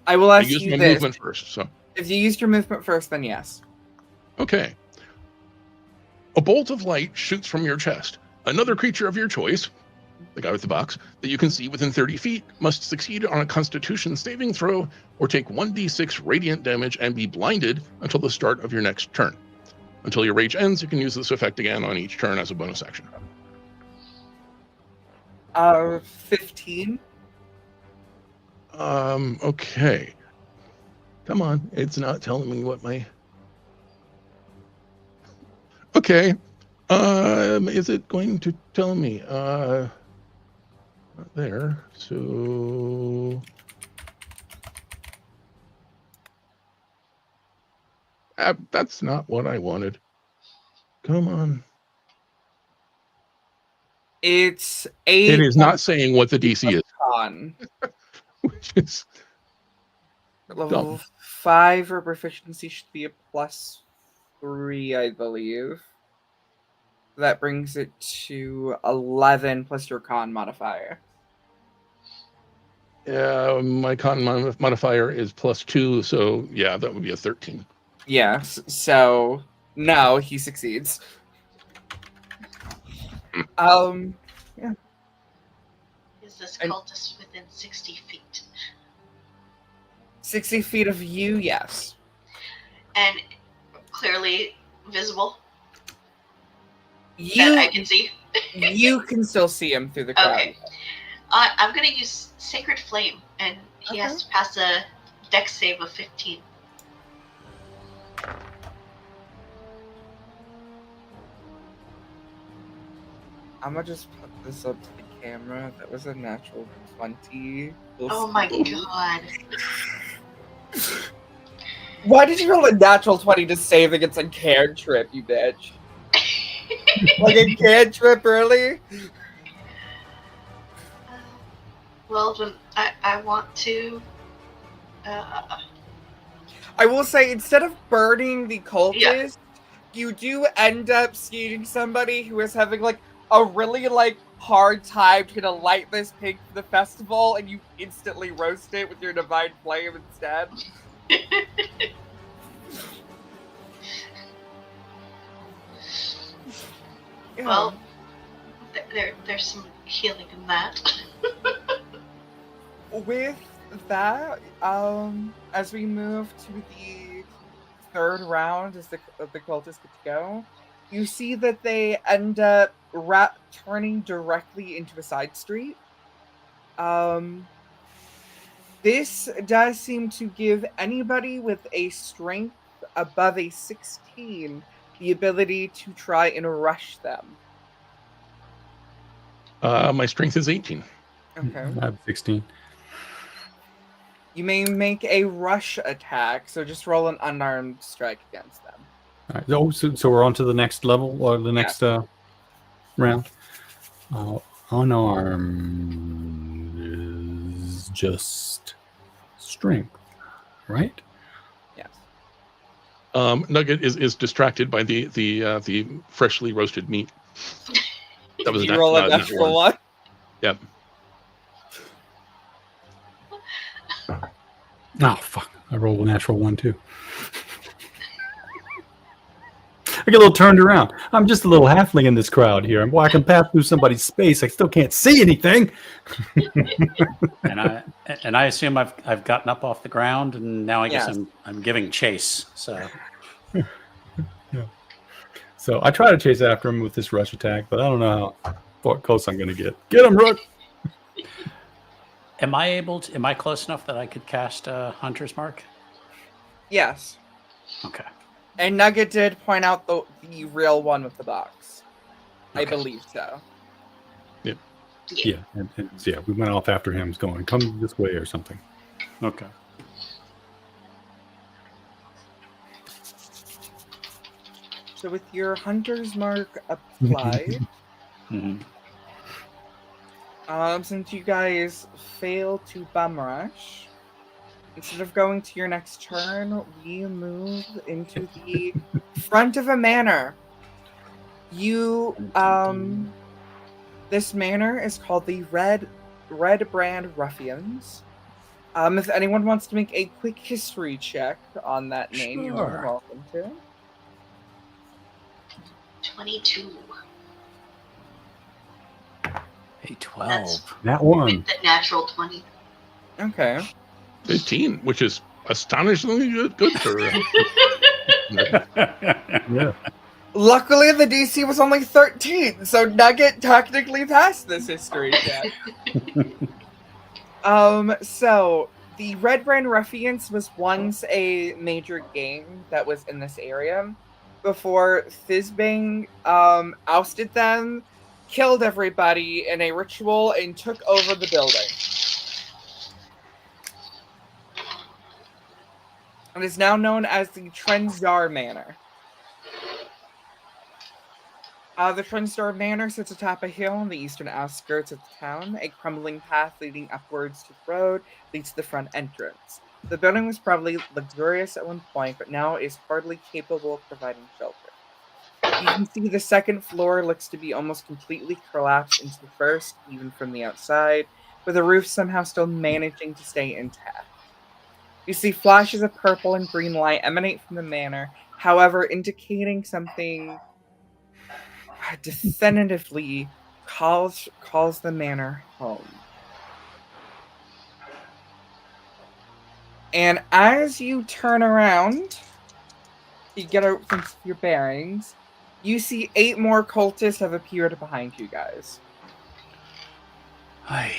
[SPEAKER 1] I will
[SPEAKER 4] I
[SPEAKER 1] ask
[SPEAKER 4] used
[SPEAKER 1] you
[SPEAKER 4] my
[SPEAKER 1] this.
[SPEAKER 4] movement first, so
[SPEAKER 1] If you used your movement first, then yes.
[SPEAKER 4] okay. A bolt of light shoots from your chest. Another creature of your choice, the guy with the box, that you can see within 30 feet must succeed on a Constitution saving throw or take 1d6 radiant damage and be blinded until the start of your next turn. Until your rage ends, you can use this effect again on each turn as a bonus action.
[SPEAKER 1] 15.
[SPEAKER 4] Okay. Come on, it's not telling me what my... Okay. Is it going to tell me? Not there. So... that's not what I wanted. Come on.
[SPEAKER 1] It's a
[SPEAKER 4] It is not saying what the DC is,
[SPEAKER 1] con.
[SPEAKER 4] which is
[SPEAKER 1] Level
[SPEAKER 4] dumb.
[SPEAKER 1] 5 for proficiency should be a +3, I believe. That brings it to 11 plus your con modifier.
[SPEAKER 4] My con modifier is +2, so yeah, that would be a 13.
[SPEAKER 1] Yes, so no, he succeeds. Yeah.
[SPEAKER 5] Is this
[SPEAKER 1] And-
[SPEAKER 5] cultist within 60 feet?
[SPEAKER 1] 60 feet of you, yes.
[SPEAKER 5] And clearly visible that
[SPEAKER 1] You
[SPEAKER 5] I can see?
[SPEAKER 1] you can still see him through the crowd.
[SPEAKER 5] Okay. I'm going to use Sacred Flame, and he has to pass a dex save of 15.
[SPEAKER 1] I'm gonna just put this up to the camera. That was a natural 20.
[SPEAKER 5] Oh my god.
[SPEAKER 1] Why did you roll a natural 20 to save against a cantrip, you bitch? Like a cantrip early?
[SPEAKER 5] Well, then I want to.
[SPEAKER 1] I will say, instead of burning the cultist, you do end up seeing somebody who is having like a really like hard time trying to light this pig for the festival, and you instantly roast it with your divine flame instead. Yeah.
[SPEAKER 5] Well, there's some healing in that.
[SPEAKER 1] With that, as we move to the third round, as the cultists get to go, you see that they end up turning directly into a side street. This does seem to give anybody with a strength above a 16 the ability to try and rush them.
[SPEAKER 4] My strength is 18.
[SPEAKER 1] Okay.
[SPEAKER 3] I have 16.
[SPEAKER 1] You may make a rush attack, so just roll an unarmed strike against them.
[SPEAKER 3] All right. Oh, so we're on to the next level or the next round. Unarmed is just strength, right?
[SPEAKER 1] Yes.
[SPEAKER 4] Nugget is distracted by the freshly roasted meat. That was
[SPEAKER 1] you roll a natural one.
[SPEAKER 4] Yep.
[SPEAKER 3] Oh, fuck. I rolled a natural one, too. I get a little turned around. I'm just a little halfling in this crowd here. I'm walking past through somebody's space. I still can't see anything.
[SPEAKER 2] And I assume I've gotten up off the ground, and now I guess
[SPEAKER 1] Yes.
[SPEAKER 2] I'm giving chase. So
[SPEAKER 3] So I try to chase after him with this rush attack, but I don't know how close I'm going to get. Get him, Rook!
[SPEAKER 2] am I close enough that I could cast Hunter's Mark?
[SPEAKER 1] Yes.
[SPEAKER 2] Okay.
[SPEAKER 1] And Nugget did point out the real one with the box. I
[SPEAKER 2] Okay.
[SPEAKER 1] believe so.
[SPEAKER 3] Yeah, and yeah, we went off after him, going, come this way or something.
[SPEAKER 2] Okay.
[SPEAKER 1] So with your hunter's mark applied,
[SPEAKER 2] Mhm.
[SPEAKER 1] since you guys failed to bum rush, instead of going to your next turn, we move into the front of a manor. This manor is called the Red Brand Ruffians. If anyone wants to make a quick history check on that name, you're more than
[SPEAKER 2] Sure.
[SPEAKER 1] welcome to.
[SPEAKER 5] 22.
[SPEAKER 2] A 12.
[SPEAKER 3] That one.
[SPEAKER 5] With the natural 20.
[SPEAKER 1] Okay.
[SPEAKER 4] 15, which is astonishingly good for.
[SPEAKER 3] Yeah.
[SPEAKER 1] Luckily, the DC was only 13, so Nugget technically passed this history check. So the Red Brand Ruffians was once a major gang that was in this area before Thizbang ousted them, killed everybody in a ritual, and took over the building. And is now known as the Trenzar Manor. The Friendstore Manor sits atop a hill on the eastern outskirts of the town. A crumbling path leading upwards to the road leads to the front entrance. The building was probably luxurious at one point, but now is hardly capable of providing shelter. You can see the second floor looks to be almost completely collapsed into the first, even from the outside, with the roof somehow still managing to stay intact. You see flashes of purple and green light emanate from the manor, however, indicating something definitively calls the manor home. And as you turn around, you get some of your bearings. You see 8 more cultists have appeared behind you guys.
[SPEAKER 2] Hi.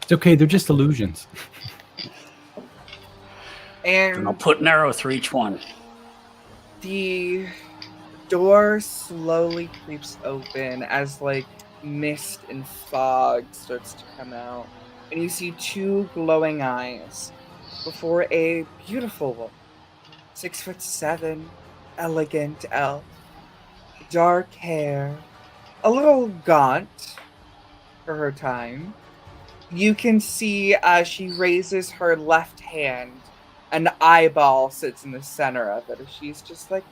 [SPEAKER 3] It's okay. They're just illusions.
[SPEAKER 2] And I'll
[SPEAKER 1] And
[SPEAKER 2] put an arrow through each one.
[SPEAKER 1] the door slowly creeps open as like mist and fog starts to come out. And you see 2 glowing eyes before a beautiful woman, 6'7", elegant elf, dark hair, a little gaunt for her time. You can see as she raises her left hand, an eyeball sits in the center of it, and she's just like,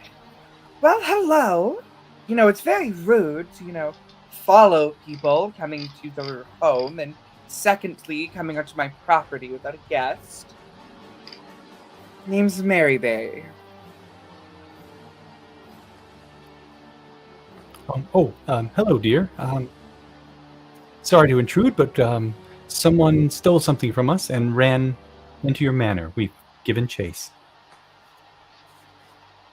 [SPEAKER 1] well, hello. It's very rude to, follow people coming to their home, and secondly, coming onto my property without a guest. Name's Maryberry.
[SPEAKER 3] Hello, dear. Sorry to intrude, but someone stole something from us and ran into your manor. We've given chase.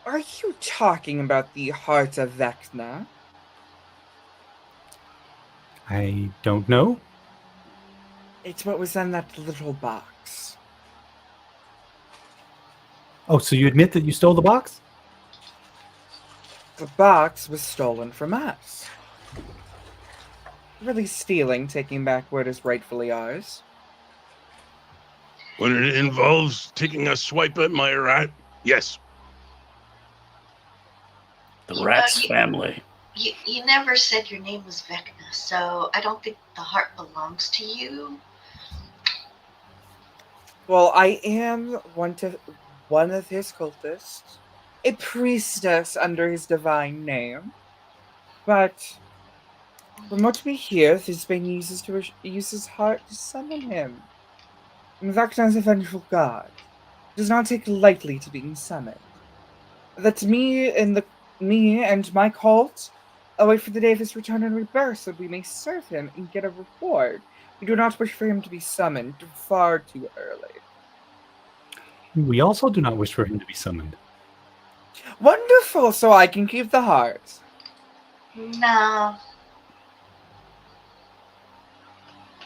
[SPEAKER 1] Are you talking about the Heart of Vecna?
[SPEAKER 3] I don't know.
[SPEAKER 1] It's what was in that little box.
[SPEAKER 3] Oh, so you admit that you stole the box?
[SPEAKER 1] The box was stolen from us. Really stealing, taking back what is rightfully ours.
[SPEAKER 4] When it involves taking a swipe at my rat, yes.
[SPEAKER 2] The rat's family.
[SPEAKER 5] You never said your name was Vecna, so I don't think the heart belongs to you.
[SPEAKER 1] Well, I am one of his cultists, a priestess under his divine name. But from what we hear, this bane uses his heart to summon him. And Vecna is a vengeful god. It does not take lightly to being summoned. That me and my cult await for the day of his return and rebirth, so we may serve him and get a reward. We do not wish for him to be summoned far too early.
[SPEAKER 3] We also do not wish for him to be summoned.
[SPEAKER 1] Wonderful, so I can keep the heart.
[SPEAKER 5] No.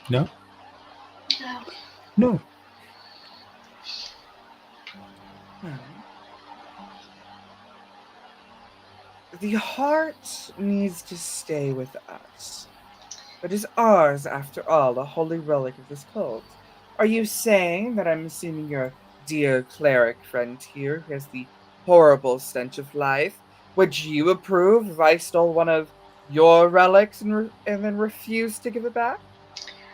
[SPEAKER 3] No?
[SPEAKER 5] No.
[SPEAKER 3] No.
[SPEAKER 1] The heart needs to stay with us. It is ours, after all, a holy relic of this cult. Are you saying that I'm assuming your dear cleric friend here who has the horrible stench of life? Would you approve if I stole one of your relics and then refused to give it back?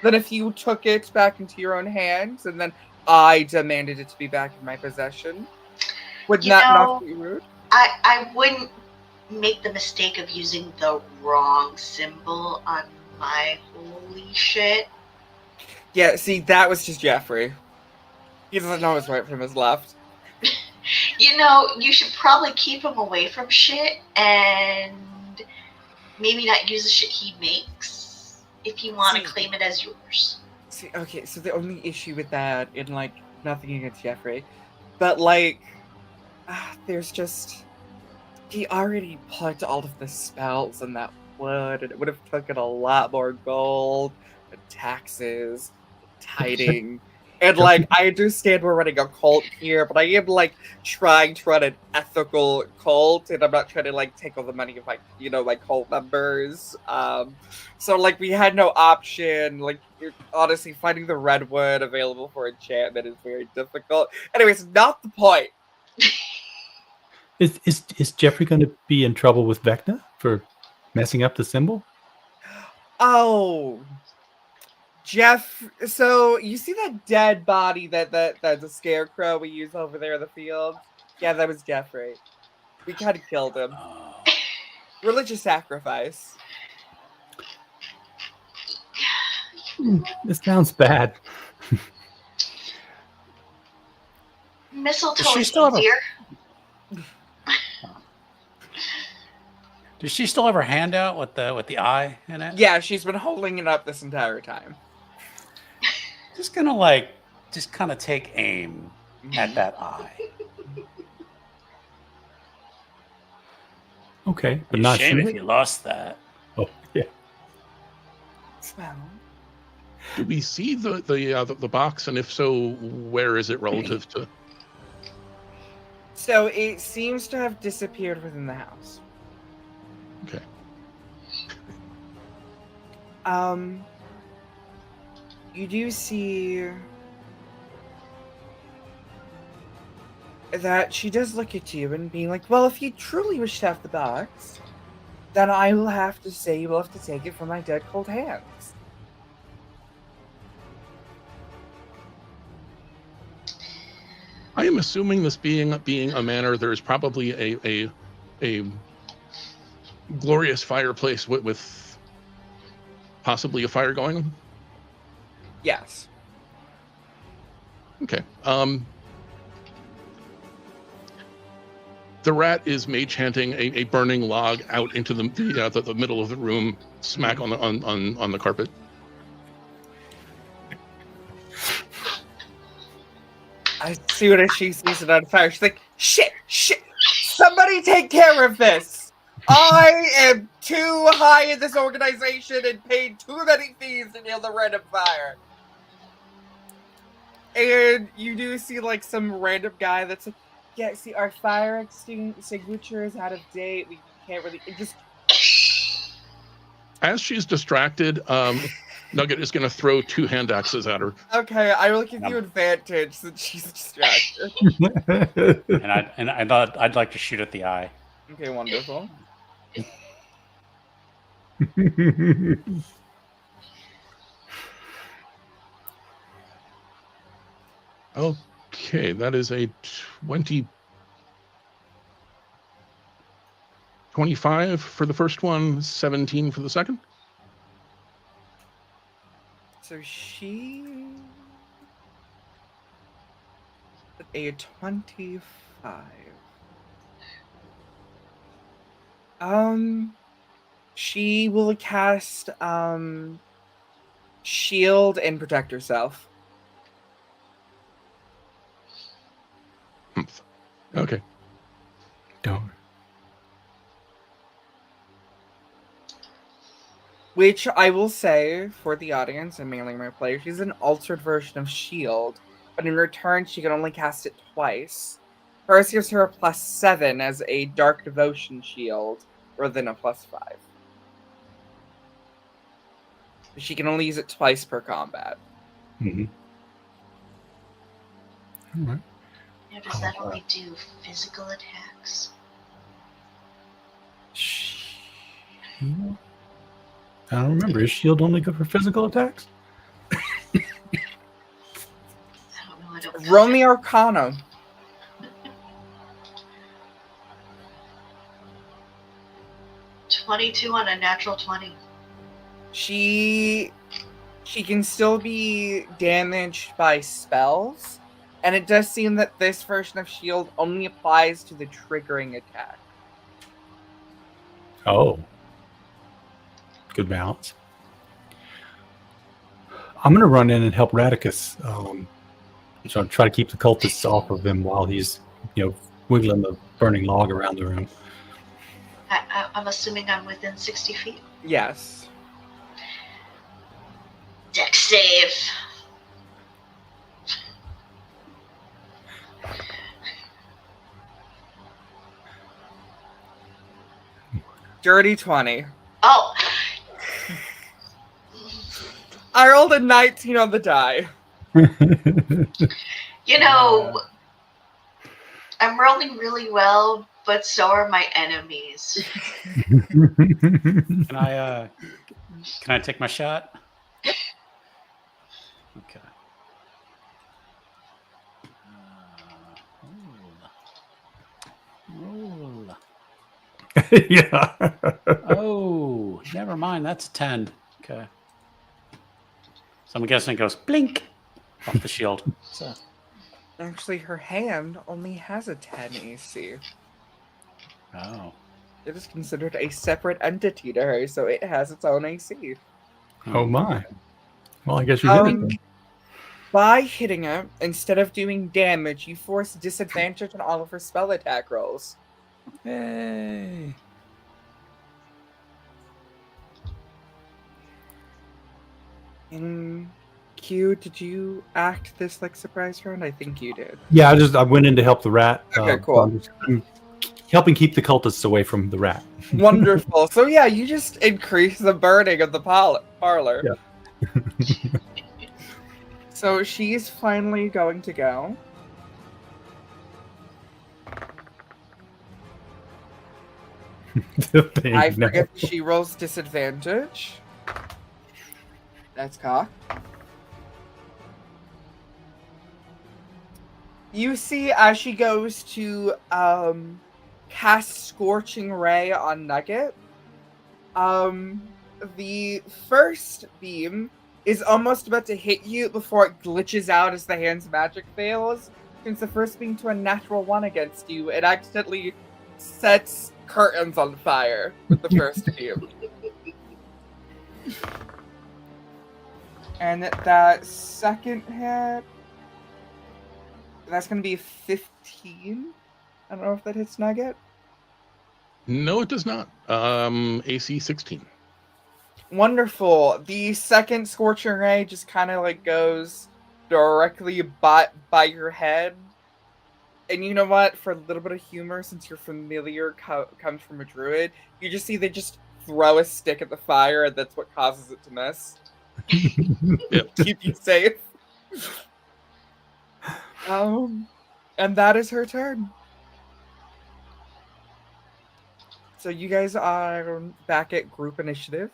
[SPEAKER 1] Then if you took it back into your own hands and then I demanded it to be back in my possession? Would that not be rude?
[SPEAKER 5] I wouldn't make the mistake of using the wrong symbol on my holy shit.
[SPEAKER 1] Yeah, see, that was just Jeffrey. He doesn't know his right from his left.
[SPEAKER 5] You should probably keep him away from shit and maybe not use the shit he makes if you want to claim it as yours.
[SPEAKER 1] See, okay, so the only issue with that, and nothing against Jeffrey, but there's just, he already put all of the spells in that wood, and it would have taken a lot more gold, and taxes, tiding. And I understand we're running a cult here, but I am trying to run an ethical cult, and I'm not trying to take all the money of my cult members. So we had no option. Honestly, finding the redwood available for enchantment is very difficult. Anyways, not the point.
[SPEAKER 3] Is Jeffrey going to be in trouble with Vecna for messing up the symbol?
[SPEAKER 1] Oh, Jeff. So you see that dead body that the scarecrow we use over there in the field? Yeah, that was Jeffrey. We kind of killed him.
[SPEAKER 2] Oh.
[SPEAKER 1] Religious sacrifice.
[SPEAKER 3] This sounds bad.
[SPEAKER 5] Mistletoe
[SPEAKER 2] Does she
[SPEAKER 5] is
[SPEAKER 2] still have a-
[SPEAKER 5] easier.
[SPEAKER 2] Does she still have her hand out with the eye in it?
[SPEAKER 1] Yeah, she's been holding it up this entire time.
[SPEAKER 2] Just kind of take aim at that eye.
[SPEAKER 3] Okay, but
[SPEAKER 2] Be a
[SPEAKER 3] not
[SPEAKER 2] shame
[SPEAKER 3] shoot
[SPEAKER 2] if
[SPEAKER 3] it?
[SPEAKER 2] you lost that.
[SPEAKER 3] Oh, yeah.
[SPEAKER 1] Well,
[SPEAKER 4] Do we see the box, and if so, where is it relative to?
[SPEAKER 1] so it seems to have disappeared within the house.
[SPEAKER 4] Okay.
[SPEAKER 1] You do see that she does look at you and being like, well, if you truly wish to have the box, then I will have to say you will have to take it from my dead cold hands.
[SPEAKER 4] I am assuming this being a manor, there is probably a glorious fireplace with possibly a fire going.
[SPEAKER 1] Yes.
[SPEAKER 4] Okay. The rat is mage chanting a burning log out into the middle of the room, smack on the carpet.
[SPEAKER 1] As soon as she sees it on fire, she's like, shit, somebody take care of this. I am too high in this organization and paid too many fees to nail the random fire. And you do see like some random guy that's like, yeah, see, our fire extinguisher is out of date. We can't really, it just...
[SPEAKER 4] As she's distracted, Nugget is going to throw 2 hand axes at her.
[SPEAKER 1] Okay, I will give you advantage since she's distracted.
[SPEAKER 2] And I thought I'd like to shoot at the eye.
[SPEAKER 1] Okay, wonderful.
[SPEAKER 4] Okay, that is a 25 for the first one, 17 for the second.
[SPEAKER 1] So she... a 25. She will cast shield and protect herself.
[SPEAKER 4] Okay.
[SPEAKER 3] Don't.
[SPEAKER 1] Which I will say for the audience and mainly my players, she's an altered version of shield, but in return she can only cast it twice. Hers gives her a +7 as a dark devotion shield, rather than a +5. She can only use it twice per combat.
[SPEAKER 3] Mm-hmm. All right.
[SPEAKER 5] Now, does that only do physical attacks?
[SPEAKER 3] Shield? I don't remember. Is shield only good for physical attacks?
[SPEAKER 5] I don't know. I don't.
[SPEAKER 1] Roll me Arcana.
[SPEAKER 5] $22 on a natural 20.
[SPEAKER 1] She can still be damaged by spells, and it does seem that this version of shield only applies to the triggering attack.
[SPEAKER 3] Oh. Good balance. I'm going to run in and help Radicus. So I'll try to keep the cultists off of him while he's, wiggling the burning log around the room.
[SPEAKER 5] I'm assuming I'm within 60 feet.
[SPEAKER 1] Yes.
[SPEAKER 5] Dex save.
[SPEAKER 1] Dirty 20.
[SPEAKER 5] Oh,
[SPEAKER 1] I rolled a 19 on the die.
[SPEAKER 5] you know, I'm rolling really well, but so are my enemies.
[SPEAKER 2] Can I take my shot? Okay. Roll.
[SPEAKER 3] Yeah.
[SPEAKER 2] Oh, never mind. That's a 10. Okay. So I'm guessing it goes blink off the shield. So
[SPEAKER 1] Actually, her hand only has a 10 AC.
[SPEAKER 2] oh.
[SPEAKER 1] It is considered a separate entity to her, so it has its own AC.
[SPEAKER 3] Oh my. Well, I guess you hit it then.
[SPEAKER 1] By hitting it, instead of doing damage, you force disadvantage on all of her spell attack rolls.
[SPEAKER 2] Yay.
[SPEAKER 1] And Q, did you act this like surprise round? I think you did.
[SPEAKER 3] Yeah, I went in to help the rat.
[SPEAKER 1] Okay, cool.
[SPEAKER 3] I'm helping keep the cultists away from the rat.
[SPEAKER 1] Wonderful. So yeah, you just increase the burning of the parlor.
[SPEAKER 3] Yeah.
[SPEAKER 1] So she's finally going to go. I forget she rolls disadvantage. That's cocked. You see, as she goes to cast Scorching Ray on Nugget, the first beam is almost about to hit you before it glitches out as the hand's magic fails. Since the first beam to a natural 1 against you, it accidentally sets curtains on fire with the first beam. And that second hit, that's going to be 15. I don't know if that hits Nugget.
[SPEAKER 4] No, it does not. AC 16.
[SPEAKER 1] Wonderful. The second Scorching Ray just kind of like goes directly by your head. And you know what? For a little bit of humor, since your familiar comes from a druid, you just see they just throw a stick at the fire, and that's what causes it to miss.
[SPEAKER 4] Yep.
[SPEAKER 1] Keep you safe. And that is her turn. So you guys are back at group initiative.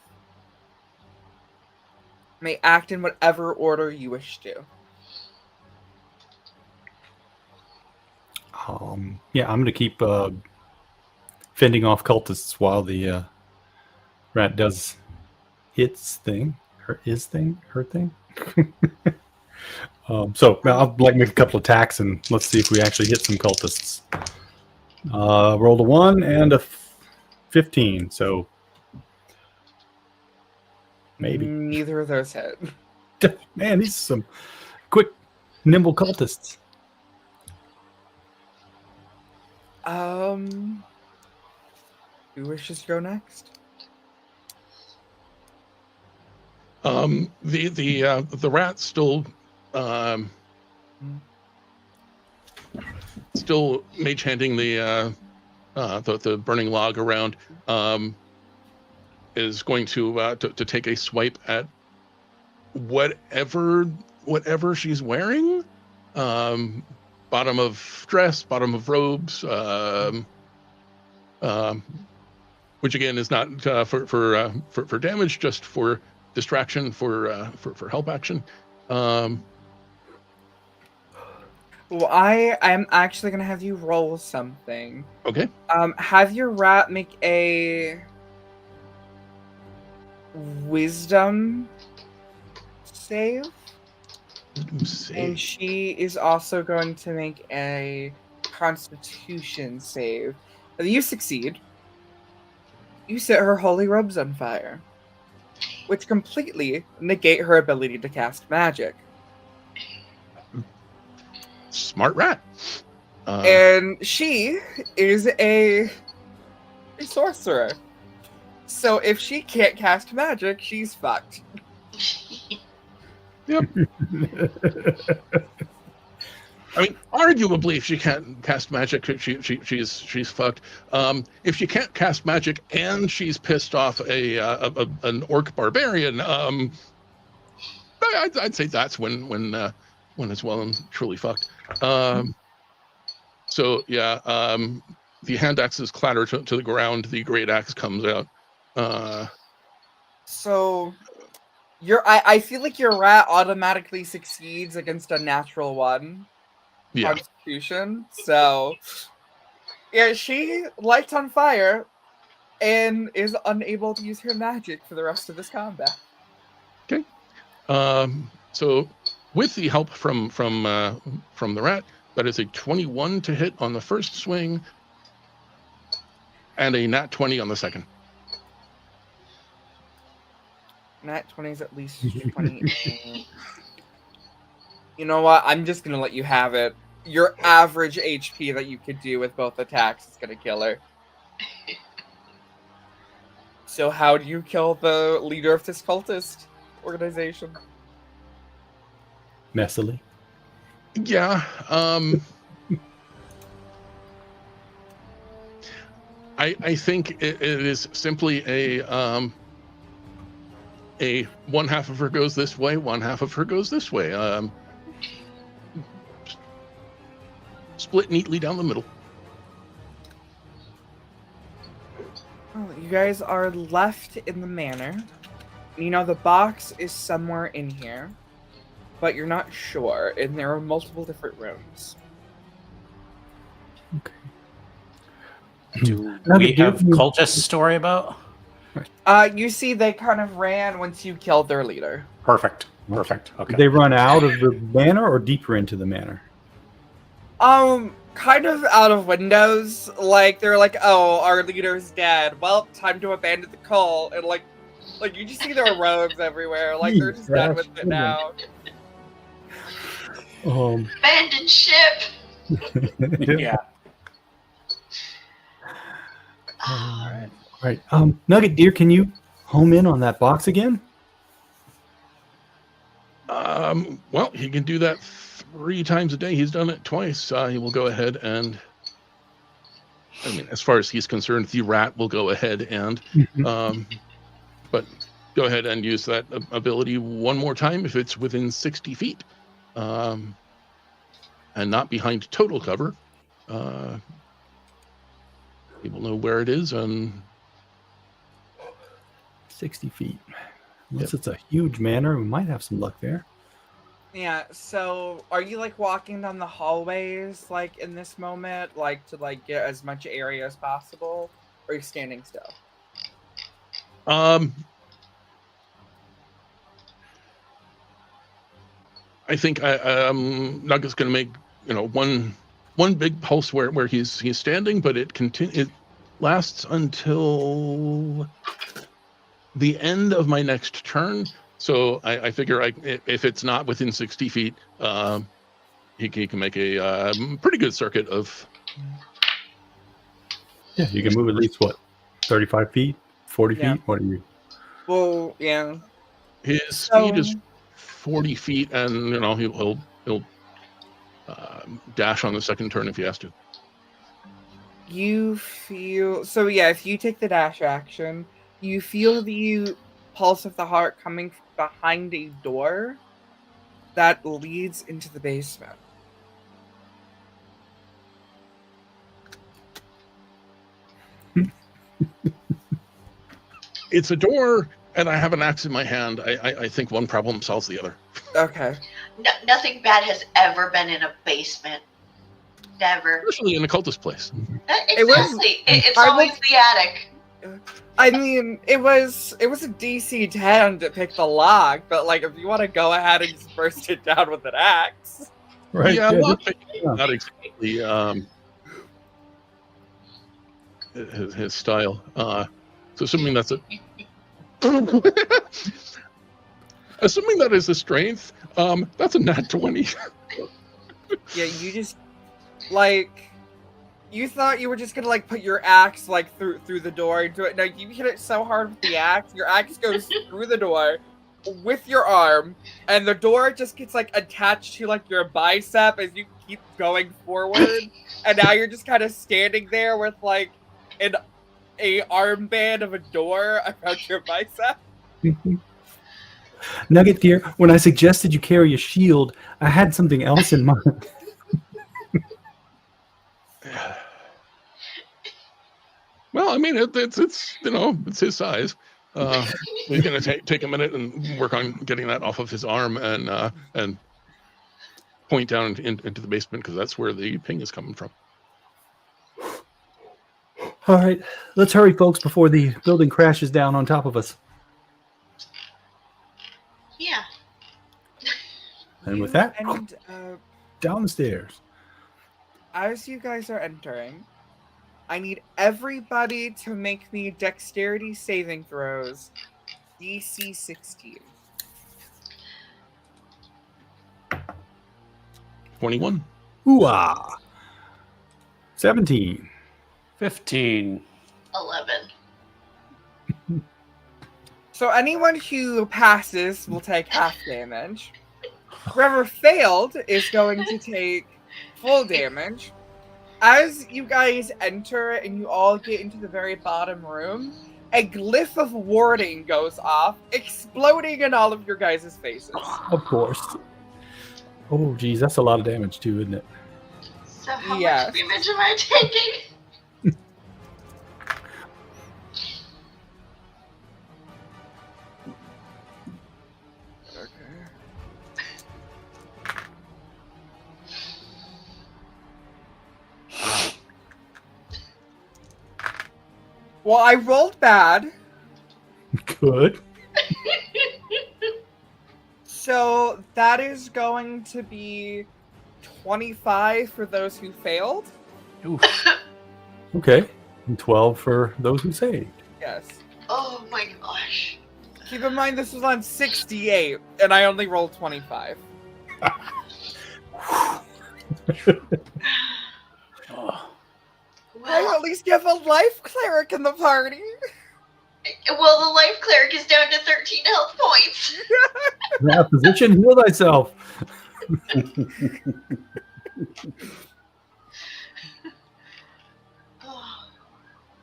[SPEAKER 1] May act in whatever order you wish to.
[SPEAKER 3] Yeah, I'm going to keep fending off cultists while the rat does its thing, her thing. So I'll like make a couple attacks and let's see if we actually hit some cultists. Rolled a 1 and a 15, so maybe.
[SPEAKER 1] Neither of those hit.
[SPEAKER 3] Man, these are some quick, nimble cultists.
[SPEAKER 1] Who wishes to go next?
[SPEAKER 4] The rat still mage handing the burning log around, is going to take a swipe at whatever she's wearing, bottom of dress, bottom of robes, which again is not for damage, just for distraction, for help action.
[SPEAKER 1] Well, I'm actually gonna have you roll something.
[SPEAKER 4] Okay.
[SPEAKER 1] Have your rat make a wisdom save. And she is also going to make a constitution save. If you succeed, you set her holy robes on fire, which completely negate her ability to cast magic.
[SPEAKER 4] Smart rat.
[SPEAKER 1] And she is a sorcerer. So if she can't cast magic, she's fucked.
[SPEAKER 4] Yep. I mean, arguably, if she can't cast magic, she's fucked. If she can't cast magic and she's pissed off an orc barbarian, I'd say that's when it's well and truly fucked. So yeah, the hand axes clatter to the ground. The great axe comes out.
[SPEAKER 1] So, I feel like your rat automatically succeeds against a natural one.
[SPEAKER 4] Yeah.
[SPEAKER 1] Constitution. So, yeah, she lights on fire and is unable to use her magic for the rest of this combat.
[SPEAKER 4] Okay. So with the help from the rat, that is a 21 to hit on the first swing, and a nat 20 on the second.
[SPEAKER 1] Nat 20 is at least 28. You know what? I'm just gonna let you have it. Your average HP that you could do with both attacks is gonna kill her. So how do you kill the leader of this cultist organization?
[SPEAKER 3] Messily.
[SPEAKER 4] Yeah. I think it is simply a one half of her goes this way, one half of her goes this way. Split neatly down the middle.
[SPEAKER 1] Well, you guys are left in the manor. You know, the box is somewhere in here, but you're not sure, and there are multiple different rooms.
[SPEAKER 3] Okay.
[SPEAKER 2] Do we have cultist story about?
[SPEAKER 1] You see, they kind of ran once you killed their leader.
[SPEAKER 2] Perfect. Okay.
[SPEAKER 3] Did they run out of the manor or deeper into the manor?
[SPEAKER 1] Kind of out of windows. Like, they're like, oh, our leader's dead. Well, time to abandon the cult. And, like you just see their robes everywhere. Like, they're just done with it now.
[SPEAKER 5] Abandoned ship!
[SPEAKER 2] Yeah.
[SPEAKER 3] All right. Nugget Deer, can you home in on that box again?
[SPEAKER 4] Well, he can do that 3 times a day. He's done it twice. He will go ahead and, I mean, as far as he's concerned, the rat will go ahead and, but go ahead and use that ability one more time if it's within 60 feet, and not behind total cover. He will know where it is, and
[SPEAKER 3] 60 feet. Unless it's a huge manor, we might have some luck there.
[SPEAKER 1] Yeah, so are you, like, walking down the hallways, like, in this moment, like, to, like, get as much area as possible? Or are you standing still?
[SPEAKER 4] I think Nugget's going to make, one big pulse where he's standing, but it lasts until the end of my next turn. So I figure if it's not within 60 feet, he can make a pretty good circuit of.
[SPEAKER 3] Yeah, you can move at least 35 feet, 40
[SPEAKER 1] Yeah.
[SPEAKER 3] feet. What are you?
[SPEAKER 1] Well, yeah.
[SPEAKER 4] His speed is 40 feet, and he'll dash on the second turn if he has to.
[SPEAKER 1] You feel so, yeah. If you take the dash action, you feel the pulse of the heart coming behind a door that leads into the basement.
[SPEAKER 4] It's a door, and I have an axe in my hand. I think one problem solves the other.
[SPEAKER 1] Okay.
[SPEAKER 5] Nothing bad has ever been in a basement. Never.
[SPEAKER 4] Especially in a cultist place.
[SPEAKER 5] Exactly. It's always the attic.
[SPEAKER 1] I mean, it was a DC 10 to pick the lock, but, like, if you want to go ahead and just burst it down with an axe.
[SPEAKER 3] Right.
[SPEAKER 4] Yeah,
[SPEAKER 3] Yeah.
[SPEAKER 4] not exactly his style. So assuming that's assuming that is a strength, that's a nat 20.
[SPEAKER 1] Yeah, you just, like, you thought you were just gonna, like, put your axe, like, through the door into it. No, you hit it so hard with the axe, your axe goes through the door with your arm, and the door just gets, like, attached to, like, your bicep as you keep going forward, and now you're just kind of standing there with, like, a armband of a door around your bicep.
[SPEAKER 3] Nugget Deer, when I suggested you carry a shield, I had something else in mind.
[SPEAKER 4] Well, I mean, it's it's his size. He's going to take a minute and work on getting that off of his arm and point down into the basement because that's where the ping is coming from.
[SPEAKER 3] All right, let's hurry, folks, before the building crashes down on top of us.
[SPEAKER 5] Yeah.
[SPEAKER 3] And with that,
[SPEAKER 1] And
[SPEAKER 3] down the stairs.
[SPEAKER 1] as you guys are entering, I need everybody to make me dexterity saving throws. DC 16.
[SPEAKER 4] 21.
[SPEAKER 3] Ooh-ah. 17.
[SPEAKER 2] 15.
[SPEAKER 5] 11.
[SPEAKER 1] So anyone who passes will take half damage. Whoever failed is going to take full damage. As you guys enter and you all get into the very bottom room, a glyph of warding goes off, exploding in all of your guys' faces.
[SPEAKER 3] Of course. Oh, geez, that's a lot of damage, too, isn't it?
[SPEAKER 5] So how
[SPEAKER 1] Yes.
[SPEAKER 5] much damage am I taking?
[SPEAKER 1] Well, I rolled bad,
[SPEAKER 3] Good.
[SPEAKER 1] so that is going to be 25 for those who failed.
[SPEAKER 2] Oof.
[SPEAKER 3] Okay. And 12 for those who saved.
[SPEAKER 1] Yes.
[SPEAKER 5] Oh my gosh.
[SPEAKER 1] Keep in mind this was on 68, and I only rolled 25.
[SPEAKER 2] Oh.
[SPEAKER 1] I
[SPEAKER 5] Well,
[SPEAKER 1] at least have a life cleric in the party.
[SPEAKER 5] well, the life cleric is down to 13 health points.
[SPEAKER 3] Now, physician, heal thyself.
[SPEAKER 5] Oh,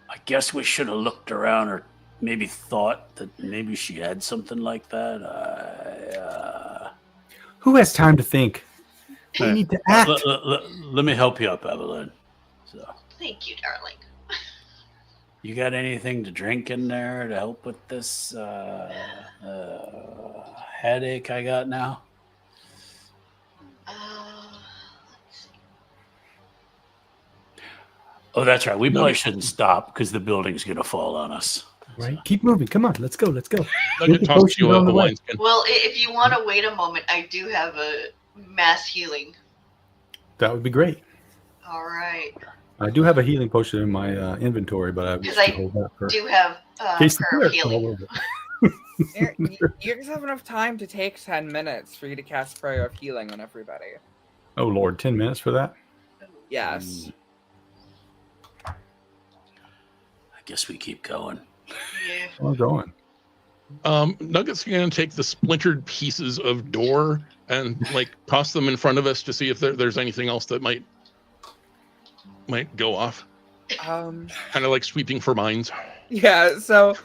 [SPEAKER 2] I guess we should have looked around or maybe thought that maybe she had something like that.
[SPEAKER 3] Who has time to think? We
[SPEAKER 2] Hey,
[SPEAKER 3] need to act.
[SPEAKER 2] Let me help you up, Evelyn. So,
[SPEAKER 5] thank you, darling.
[SPEAKER 2] you got anything to drink in there to help with this headache I got now?
[SPEAKER 5] Let's see.
[SPEAKER 2] Oh, that's right. We
[SPEAKER 4] No,
[SPEAKER 2] probably
[SPEAKER 4] you-
[SPEAKER 2] shouldn't stop because the building's going to fall on us.
[SPEAKER 3] Right? Keep moving. Come on. Let's go. Let's go.
[SPEAKER 4] Nugget
[SPEAKER 3] the
[SPEAKER 4] tosses
[SPEAKER 3] potion
[SPEAKER 4] you
[SPEAKER 3] on
[SPEAKER 4] a
[SPEAKER 3] the way.
[SPEAKER 4] wineskin.
[SPEAKER 5] Well, if you want to wait a moment, I do have a mass healing.
[SPEAKER 3] That would be great.
[SPEAKER 5] All right.
[SPEAKER 3] I do have a healing potion in my inventory, but I wish
[SPEAKER 5] Because
[SPEAKER 3] to
[SPEAKER 5] I
[SPEAKER 3] hold that for
[SPEAKER 5] Do have
[SPEAKER 3] in case the
[SPEAKER 5] prayer of
[SPEAKER 3] cleric come
[SPEAKER 5] healing.
[SPEAKER 3] over.
[SPEAKER 1] You guys have enough time to take 10 minutes for you to cast Prayer of Healing on everybody.
[SPEAKER 3] Oh, Lord. 10 minutes for that?
[SPEAKER 1] Yes.
[SPEAKER 2] I guess we keep going.
[SPEAKER 5] Yeah.
[SPEAKER 3] I'm going.
[SPEAKER 4] Nugget's going to take the splintered pieces of door and like toss them in front of us to see if there's anything else that might go off.
[SPEAKER 1] Um.
[SPEAKER 4] Kind of like sweeping for mines.
[SPEAKER 1] Yeah. So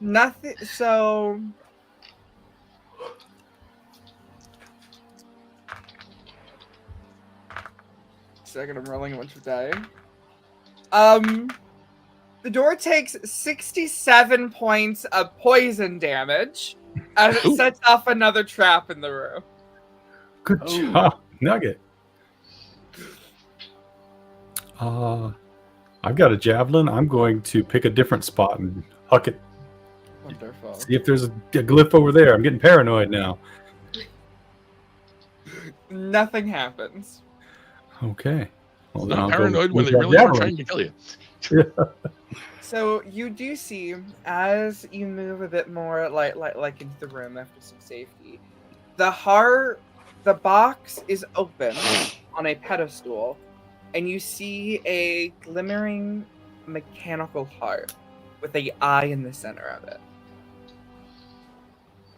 [SPEAKER 1] nothing. So. Second, I'm rolling a bunch of die. The door takes 67 points of poison damage as it
[SPEAKER 4] Ooh.
[SPEAKER 1] sets off another trap in the room.
[SPEAKER 3] Good
[SPEAKER 2] Oh.
[SPEAKER 3] job, Nugget. I've got a javelin. I'm going to pick a different spot and huck it.
[SPEAKER 1] Wonderful.
[SPEAKER 3] See if there's a glyph over there. I'm getting paranoid now.
[SPEAKER 1] Nothing happens.
[SPEAKER 3] Okay. Well, then I'll
[SPEAKER 4] Not
[SPEAKER 3] go
[SPEAKER 4] paranoid when
[SPEAKER 3] use
[SPEAKER 4] they
[SPEAKER 3] that
[SPEAKER 4] really are
[SPEAKER 3] javelin.
[SPEAKER 4] trying to kill you.
[SPEAKER 1] So you do see as you move a bit more like into the room after some safety, the box is open on a pedestal, and you see a glimmering mechanical heart with an eye in the center of it.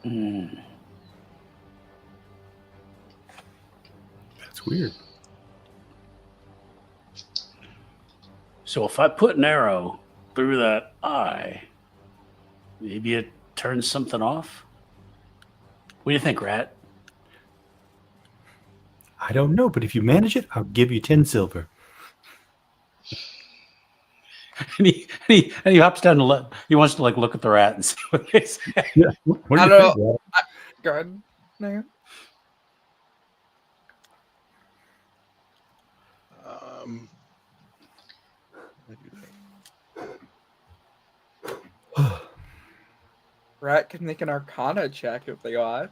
[SPEAKER 2] Mm.
[SPEAKER 3] That's weird.
[SPEAKER 2] So if I put an arrow through that eye, maybe it turns something off? What do you think, Rat?
[SPEAKER 3] I don't know, but if you manage it, I'll give you 10 silver.
[SPEAKER 2] and he hops down to he wants to look at the rat and see what they say.
[SPEAKER 3] Yeah. What do
[SPEAKER 1] I
[SPEAKER 3] you
[SPEAKER 1] don't
[SPEAKER 3] think, Walt?
[SPEAKER 1] Go ahead. No.
[SPEAKER 4] I do that.
[SPEAKER 1] Rat can make an Arcana check if they want.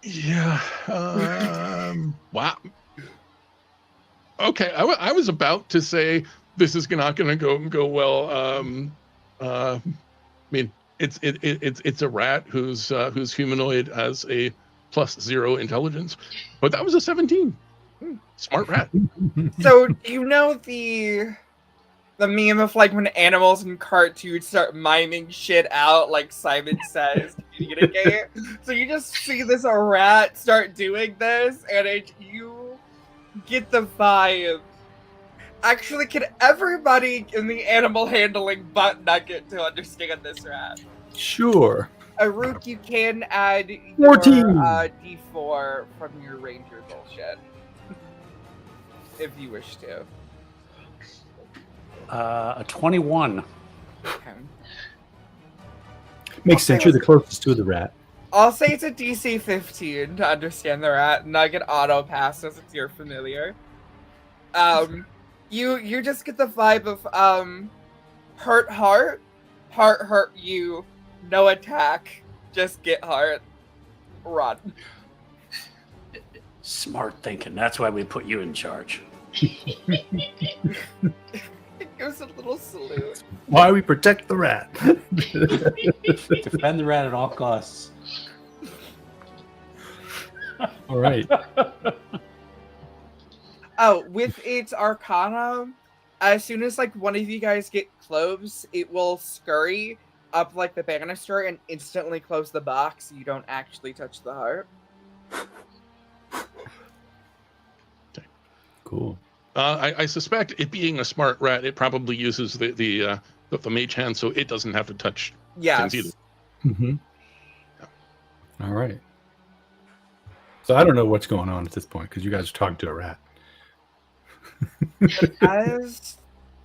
[SPEAKER 4] Yeah. Wow. Okay, I was about to say this is not going to go well. I mean, it's a rat who's humanoid, has a +0 intelligence, but that was a 17. Smart rat.
[SPEAKER 1] So you know the meme of when animals in cartoons start miming shit out, like Simon says to communicate. So you just see this rat start doing this, and you get the vibe. Actually, can everybody in the animal handling butt nugget to understand this rat?
[SPEAKER 3] Sure.
[SPEAKER 1] Aruk, you can add your
[SPEAKER 3] 14.
[SPEAKER 1] D4 from your ranger bullshit. If you wish to.
[SPEAKER 2] A 21.
[SPEAKER 1] Okay.
[SPEAKER 3] Makes sense. You're the closest to the rat.
[SPEAKER 1] I'll say it's a DC 15 to understand the rat. Nugget auto passes if you're familiar. You just get the vibe of heart, you, no attack, just get heart, run.
[SPEAKER 2] Smart thinking. That's why we put you in charge.
[SPEAKER 1] It gives a little salute.
[SPEAKER 3] Why we protect the rat.
[SPEAKER 2] Defend the rat at all costs.
[SPEAKER 3] All right.
[SPEAKER 1] Oh, with its Arcana, as soon as one of you guys get close, it will scurry up the banister and instantly close the box so you don't actually touch the heart.
[SPEAKER 3] Cool.
[SPEAKER 4] I suspect it being a smart rat, it probably uses the mage hand, so it doesn't have to touch things either.
[SPEAKER 1] Yes.
[SPEAKER 3] Mm-hmm. All right. So I don't know what's going on at this point because you guys are talking to a rat.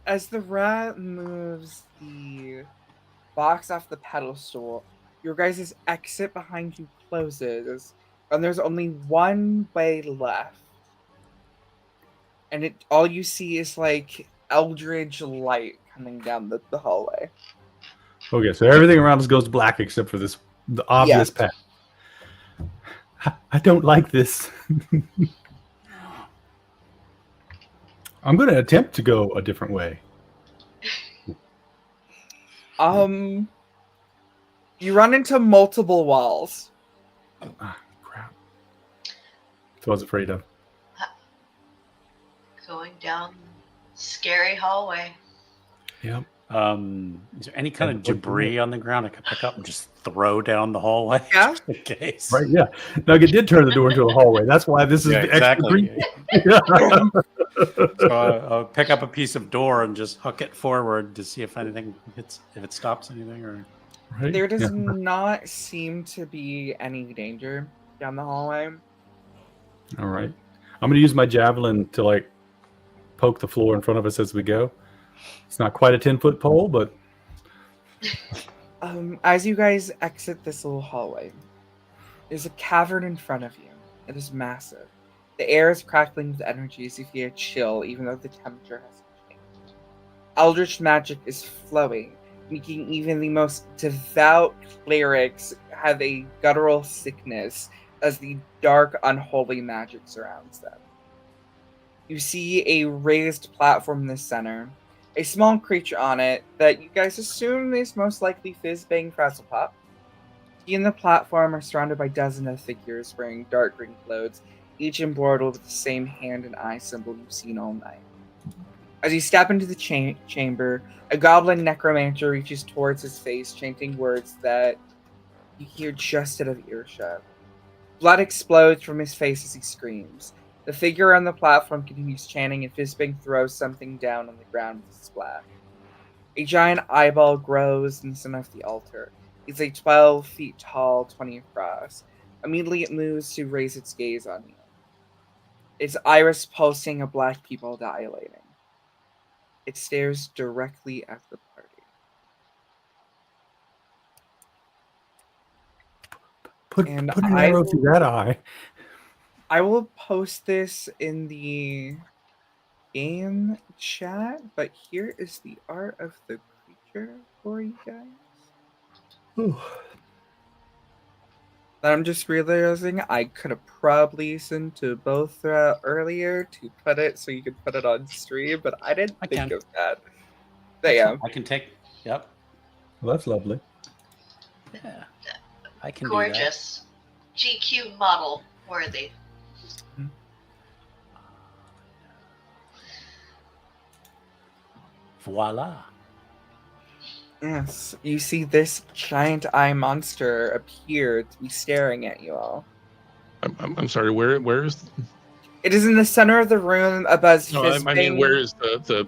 [SPEAKER 1] As the rat moves the box off the pedestal, your guys' exit behind you closes, and there's only one way left. And all you see is eldritch light coming down the hallway.
[SPEAKER 3] Okay, so everything around us goes black except for the obvious path. I don't like this. I'm going to attempt to go a different way.
[SPEAKER 1] You run into multiple walls.
[SPEAKER 3] Ah, crap. That's what I was afraid of.
[SPEAKER 5] Going down scary hallway.
[SPEAKER 3] Yep.
[SPEAKER 2] Is there any kind of debris on the ground I could pick up and just throw down the hallway?
[SPEAKER 1] Yeah.
[SPEAKER 2] Just in case.
[SPEAKER 3] Right, yeah. Nugget did turn the door into a hallway. That's why this is
[SPEAKER 2] exactly.
[SPEAKER 3] extra.
[SPEAKER 2] So I'll pick up a piece of door and just hook it forward to see if anything hits, if it stops anything. Or
[SPEAKER 3] Right?
[SPEAKER 1] There does not seem to be any danger down the hallway.
[SPEAKER 3] All right. I'm going to use my javelin to poke the floor in front of us as we go. It's not quite a 10-foot pole, but
[SPEAKER 1] As you guys exit this little hallway, there's a cavern in front of you. It is massive. The air is crackling with energy as you feel a chill, even though the temperature hasn't changed. Eldritch magic is flowing, making even the most devout clerics have a guttural sickness as the dark, unholy magic surrounds them. You see a raised platform in the center, a small creature on it that you guys assume is most likely Fizzbang Frazzlepop. He and the platform are surrounded by dozens of figures wearing dark green clothes, each embroidered with the same hand and eye symbol you've seen all night. As you step into the chamber, a goblin necromancer reaches towards his face, chanting words that you hear just out of earshot. Blood explodes from his face as he screams. The figure on the platform continues chanting, and Fizzbang throws something down on the ground with a splash. A giant eyeball grows in the center of the altar. It's a 12 feet tall, 20 across. Immediately it moves to raise its gaze on you. Its iris pulsing, a black pupil dilating. It stares directly at the party.
[SPEAKER 3] Put
[SPEAKER 1] And
[SPEAKER 3] an
[SPEAKER 1] I
[SPEAKER 3] arrow
[SPEAKER 1] will-
[SPEAKER 3] through that eye.
[SPEAKER 1] I will post this in the game chat, but here is the art of the creature for you guys. That I'm just realizing I could have probably listened to both earlier to put it so you could put it on stream, but I didn't
[SPEAKER 2] I
[SPEAKER 1] think
[SPEAKER 2] can.
[SPEAKER 1] of that. But
[SPEAKER 2] That's
[SPEAKER 1] yeah,
[SPEAKER 2] fine. I can take. Yep.
[SPEAKER 3] Well, that's lovely.
[SPEAKER 2] Yeah. I can
[SPEAKER 5] Gorgeous. GQ model worthy.
[SPEAKER 2] do that. Voila.
[SPEAKER 1] yes, you see this giant eye monster appear to be staring at you all.
[SPEAKER 4] I'm sorry. Where is?
[SPEAKER 1] It is in the center of the room above
[SPEAKER 4] No,
[SPEAKER 1] his
[SPEAKER 4] I mean, where is the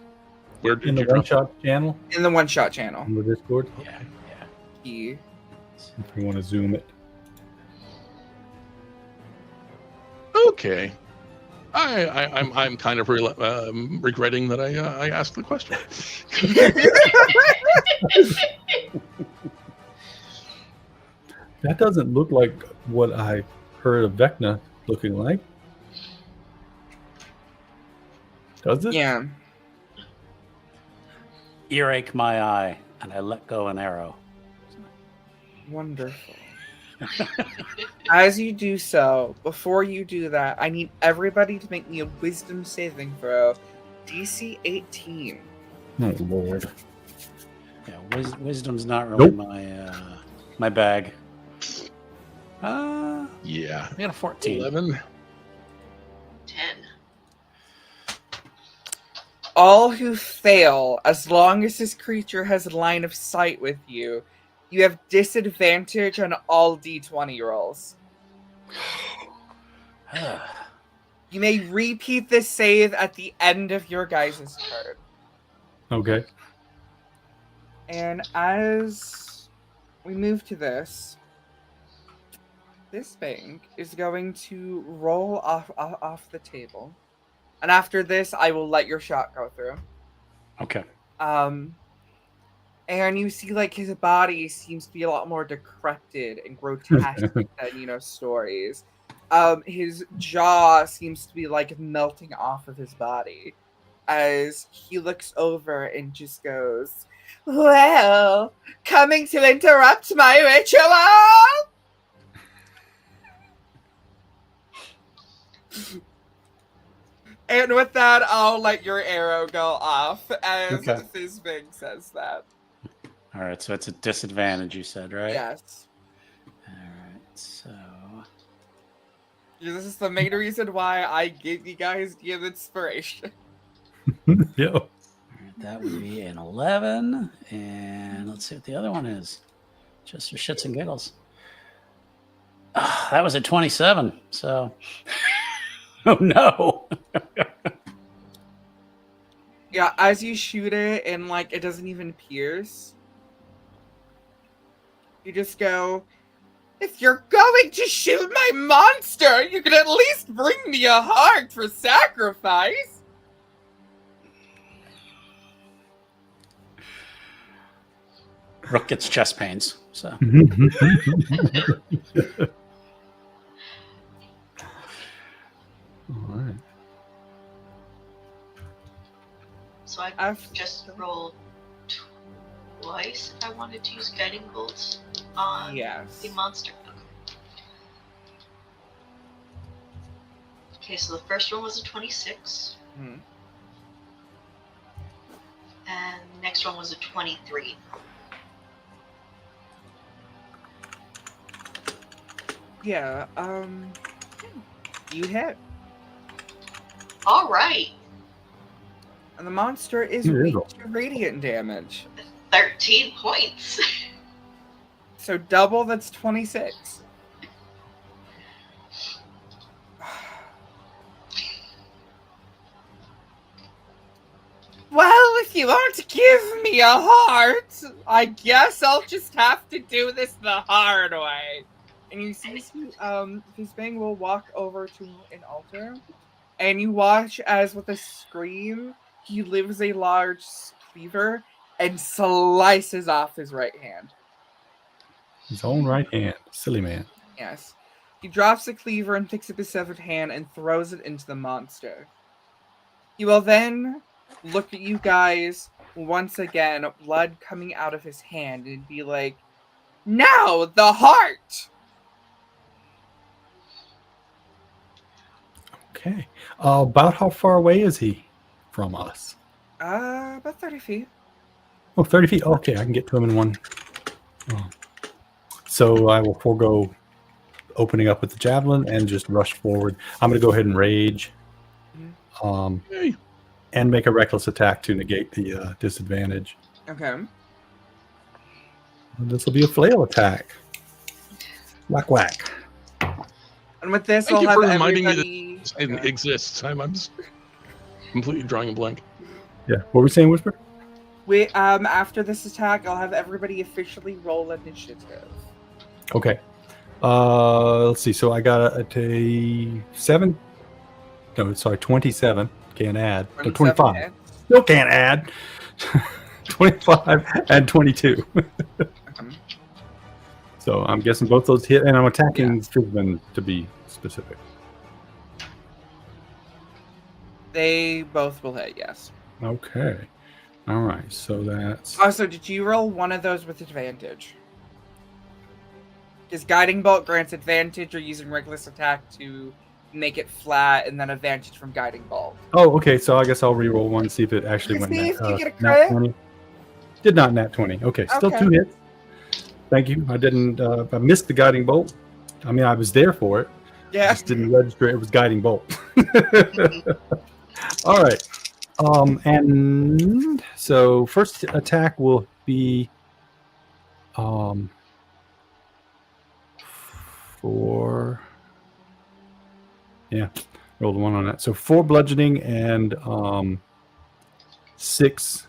[SPEAKER 4] where did
[SPEAKER 3] In the
[SPEAKER 4] you drop?
[SPEAKER 3] one-shot channel
[SPEAKER 1] in the one-shot channel.
[SPEAKER 3] on the Discord,
[SPEAKER 2] Yeah. Yeah.
[SPEAKER 1] He
[SPEAKER 3] if you want to zoom it.
[SPEAKER 4] Okay. I'm kind of regretting that I asked the question.
[SPEAKER 3] That doesn't look like what I heard of Vecna looking like. Does it?
[SPEAKER 1] yeah.
[SPEAKER 2] Earache my eye, and I let go an arrow.
[SPEAKER 1] Wonderful. As you do so, before you do that, I need everybody to make me a wisdom saving throw. DC 18.
[SPEAKER 3] Oh Lord.
[SPEAKER 2] Yeah, wisdom's not really
[SPEAKER 3] Nope.
[SPEAKER 2] my bag.
[SPEAKER 4] Yeah.
[SPEAKER 2] I got a 14.
[SPEAKER 4] 11.
[SPEAKER 5] 10.
[SPEAKER 1] All who fail, as long as this creature has line of sight with you, you have disadvantage on all D20 rolls. You may repeat this save at the end of your guys' turn.
[SPEAKER 3] Okay.
[SPEAKER 1] And as we move to this thing is going to roll off the table. And after this, I will let your shot go through.
[SPEAKER 2] Okay.
[SPEAKER 1] And you see, like, his body seems to be a lot more decrepit and grotesque than, stories. His jaw seems to be, like, melting off of his body as he looks over and just goes, "Well, coming to interrupt my ritual?" And with that, I'll let your arrow go off as
[SPEAKER 2] Okay.
[SPEAKER 1] Fizbing says that.
[SPEAKER 2] All right. So it's a disadvantage, you said, right?
[SPEAKER 1] Yes.
[SPEAKER 2] All right. So.
[SPEAKER 1] This is the main reason why I gave you guys the inspiration.
[SPEAKER 3] Yeah.
[SPEAKER 2] All right, that would be an 11. And let's see what the other one is. Just for shits and giggles. That was a 27. So. Oh, no.
[SPEAKER 1] Yeah, as you shoot it and, like, it doesn't even pierce, you just go, "If you're going to shoot my monster, you can at least bring me a heart for sacrifice."
[SPEAKER 2] Rook gets chest pains. So.
[SPEAKER 3] All right.
[SPEAKER 5] So I
[SPEAKER 1] I've
[SPEAKER 5] just rolled twice if I wanted to use guiding bolts on
[SPEAKER 1] Yes.
[SPEAKER 5] the monster. Okay, so the first one was a 26,
[SPEAKER 1] Hmm.
[SPEAKER 5] and the next one was a 23.
[SPEAKER 1] Yeah, you hit.
[SPEAKER 5] All right,
[SPEAKER 1] And the monster is
[SPEAKER 3] Here
[SPEAKER 1] weak
[SPEAKER 3] you go.
[SPEAKER 1] to radiant damage.
[SPEAKER 5] 13 points.
[SPEAKER 1] So double, that's 26. Well, if you won't give me a heart, I guess I'll just have to do this the hard way. And you see, Fizbang will walk over to an altar, and you watch as, with a scream, he lifts a large cleaver and slices off his right hand.
[SPEAKER 3] His own right hand. Silly man.
[SPEAKER 1] Yes. He drops the cleaver and picks up his severed hand and throws it into the monster. He will then look at you guys once again, blood coming out of his hand, and be like, "Now, the heart!"
[SPEAKER 3] Okay. About how far away is he from us?
[SPEAKER 1] About 30 feet.
[SPEAKER 3] Oh, 30 feet. Okay, I can get to him in one. Oh. So I will forego opening up with the javelin and just rush forward. I'm going to go ahead and rage.
[SPEAKER 4] Hey.
[SPEAKER 3] And make a reckless attack to negate the disadvantage.
[SPEAKER 1] Okay.
[SPEAKER 3] This will be a flail attack. Whack, whack.
[SPEAKER 1] And with this,
[SPEAKER 4] Thank
[SPEAKER 1] I'll
[SPEAKER 4] you
[SPEAKER 1] have
[SPEAKER 4] for reminding me
[SPEAKER 1] everybody...
[SPEAKER 4] that it exists. I'm just completely drawing a blank.
[SPEAKER 3] Yeah. What were we saying, Whisper?
[SPEAKER 1] After this attack, I'll have everybody officially roll initiative.
[SPEAKER 3] Okay. Let's see. So I got a 7. No, sorry, 27. Can't add. No, 25.
[SPEAKER 1] hits.
[SPEAKER 3] Still can't add. 25 and 22. So I'm guessing both those hit, and I'm attacking Frisbin to be specific.
[SPEAKER 1] They both will hit, yes.
[SPEAKER 3] Okay. All right. So that's.
[SPEAKER 1] Also, did you roll one of those with advantage? Is Guiding Bolt grants advantage or using reckless attack to make it flat and then advantage from Guiding Bolt?
[SPEAKER 3] Oh, okay. So I guess I'll re-roll one, see if it actually went
[SPEAKER 1] See if you get a
[SPEAKER 3] nat
[SPEAKER 1] crit.
[SPEAKER 3] 20. Did not nat 20. Okay. Still
[SPEAKER 1] Okay.
[SPEAKER 3] 2 hits. Thank you. I didn't. I missed the Guiding Bolt. I mean, I was there for it. I
[SPEAKER 1] Yeah.
[SPEAKER 3] just didn't register it was Guiding Bolt. All right. And so first attack will be 4. Yeah, rolled 1 on that. So 4 bludgeoning and 6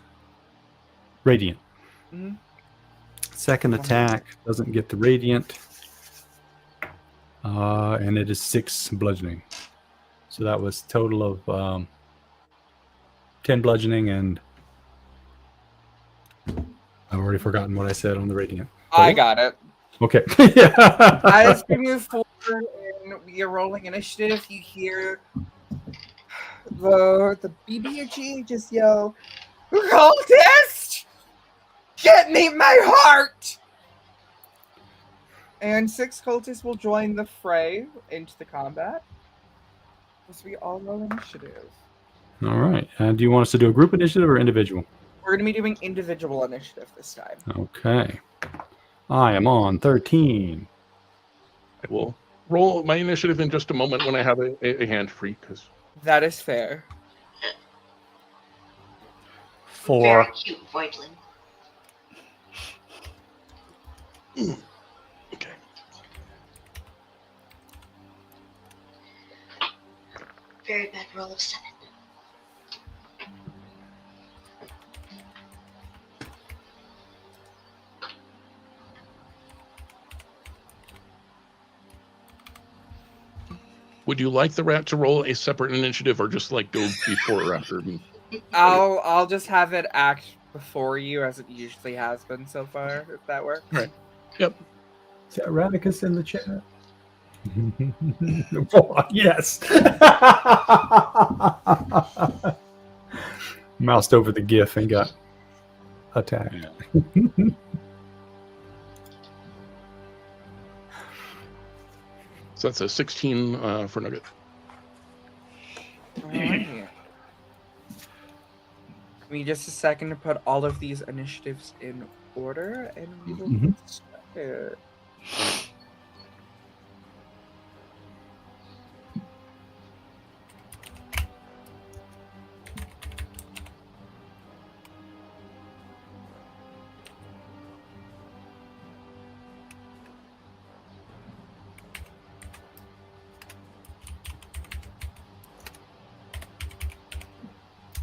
[SPEAKER 3] radiant.
[SPEAKER 1] Mhm.
[SPEAKER 3] Second attack doesn't get the radiant. And it is 6 bludgeoning. So that was total of 10 bludgeoning, and I've already forgotten what I said on the radiant.
[SPEAKER 1] I got it.
[SPEAKER 3] Okay. Yeah.
[SPEAKER 1] As we move forward and we are rolling initiative, you hear the BBG just yell, "Cultist! Get me my heart!" And 6 cultists will join the fray into the combat as we all roll initiative.
[SPEAKER 3] All right. Do you want us to do a group initiative or individual?
[SPEAKER 1] We're going to be doing individual initiative this time.
[SPEAKER 3] Okay. I am on 13.
[SPEAKER 4] I will roll my initiative in just a moment when I have a hand free, because
[SPEAKER 1] That is fair.
[SPEAKER 2] 4.
[SPEAKER 5] Very cute, Voidling.
[SPEAKER 4] okay.
[SPEAKER 5] Very bad roll of 7.
[SPEAKER 4] Would you like the rat to roll a separate initiative, or just like go before or after me?
[SPEAKER 1] I'll just have it act before you, as it usually has been so far, if that works.
[SPEAKER 4] Right. Yep.
[SPEAKER 3] Is that Radicus in the chat? Oh, yes. Moused over the GIF and got attacked.
[SPEAKER 2] Yeah.
[SPEAKER 4] So that's a 16 for Nugget.
[SPEAKER 1] Alright. Give me just a second to put all of these initiatives in order, and we will
[SPEAKER 3] Mhm.
[SPEAKER 1] get started.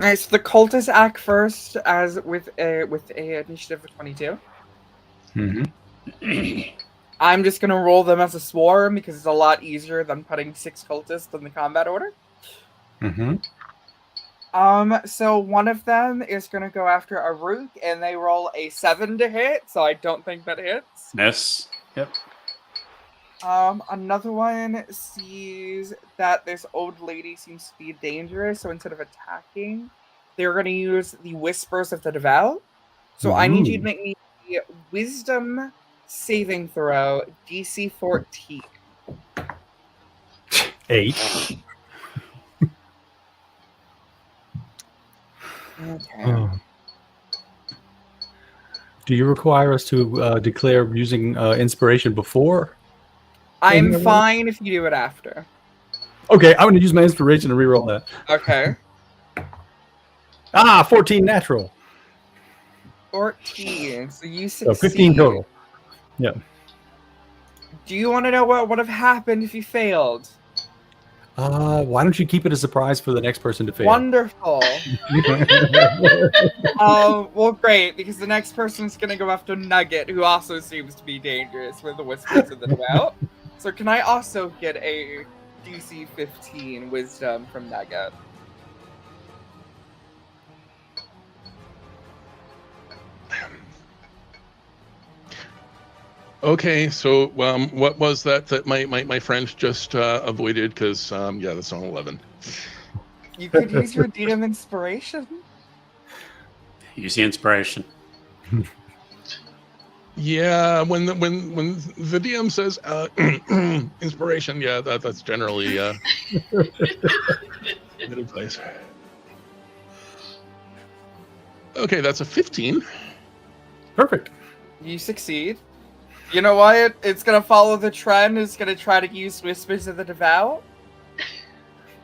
[SPEAKER 1] Alright, so the cultists act first, as with a initiative of 22.
[SPEAKER 3] Mm-hmm.
[SPEAKER 1] I'm just gonna roll them as a swarm because it's a lot easier than putting 6 cultists in the combat order.
[SPEAKER 3] Mm-hmm.
[SPEAKER 1] So one of them is gonna go after Aruk, and they roll a 7 to hit, so I don't think that hits.
[SPEAKER 2] Miss. Yep.
[SPEAKER 1] Another one sees that this old lady seems to be dangerous, so instead of attacking, they're gonna use the Whispers of the Devout. So I need you to
[SPEAKER 3] Ooh.
[SPEAKER 1] make me a Wisdom saving throw, DC 14.
[SPEAKER 3] 8.
[SPEAKER 1] Okay.
[SPEAKER 3] Oh. Do you require us to declare using inspiration before?
[SPEAKER 1] I'm fine if you do it after.
[SPEAKER 3] Okay, I'm going to use my inspiration to reroll that.
[SPEAKER 1] Okay.
[SPEAKER 3] 14 natural.
[SPEAKER 1] 14. So you
[SPEAKER 3] So
[SPEAKER 1] succeed.
[SPEAKER 3] 15 total. Yeah.
[SPEAKER 1] Do you want to know what would have happened if you failed?
[SPEAKER 3] Why don't you keep it a surprise for the next person to fail?
[SPEAKER 1] Wonderful. Well, great, because the next person is going to go after Nugget, who also seems to be dangerous with the Whispers of the Devout. So can I also get a DC 15 Wisdom from Nugget?
[SPEAKER 4] Okay, so what was that my friend just avoided? Because yeah, that's on 11.
[SPEAKER 1] You could use your DM inspiration.
[SPEAKER 2] Use the inspiration.
[SPEAKER 4] Yeah, when the DM says inspiration, yeah, that's generally good advice. Okay, that's a 15.
[SPEAKER 3] Perfect.
[SPEAKER 1] You succeed. You know what? It's gonna follow the trend. It's gonna try to use Whispers of the Devout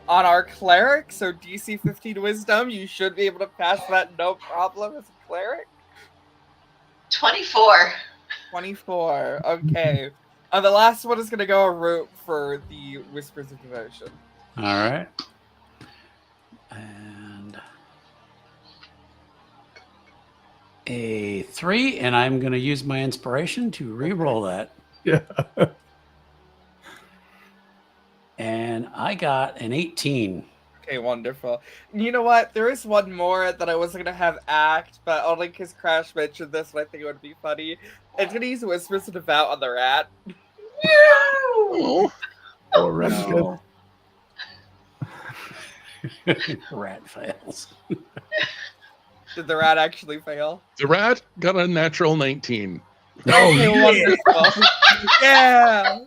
[SPEAKER 1] on our cleric. So DC 15 Wisdom, you should be able to pass that no problem as a cleric.
[SPEAKER 5] 24.
[SPEAKER 1] 24. Okay. The last one is gonna go a route for the Whispers of Devotion.
[SPEAKER 2] All right. And a 3, and I'm going to use my inspiration to re-roll that.
[SPEAKER 3] Yeah.
[SPEAKER 2] And I got an 18.
[SPEAKER 1] Okay, wonderful. You know what? There is one more that I wasn't gonna have act, but only because Crash mentioned this, and I think it would be funny. It's gonna use Whispers of Devout on the rat.
[SPEAKER 4] Oh,
[SPEAKER 3] Rat.
[SPEAKER 2] Rat fails.
[SPEAKER 1] Did the rat actually fail?
[SPEAKER 4] the rat got a natural 19.
[SPEAKER 1] Okay, wonderful. Yeah.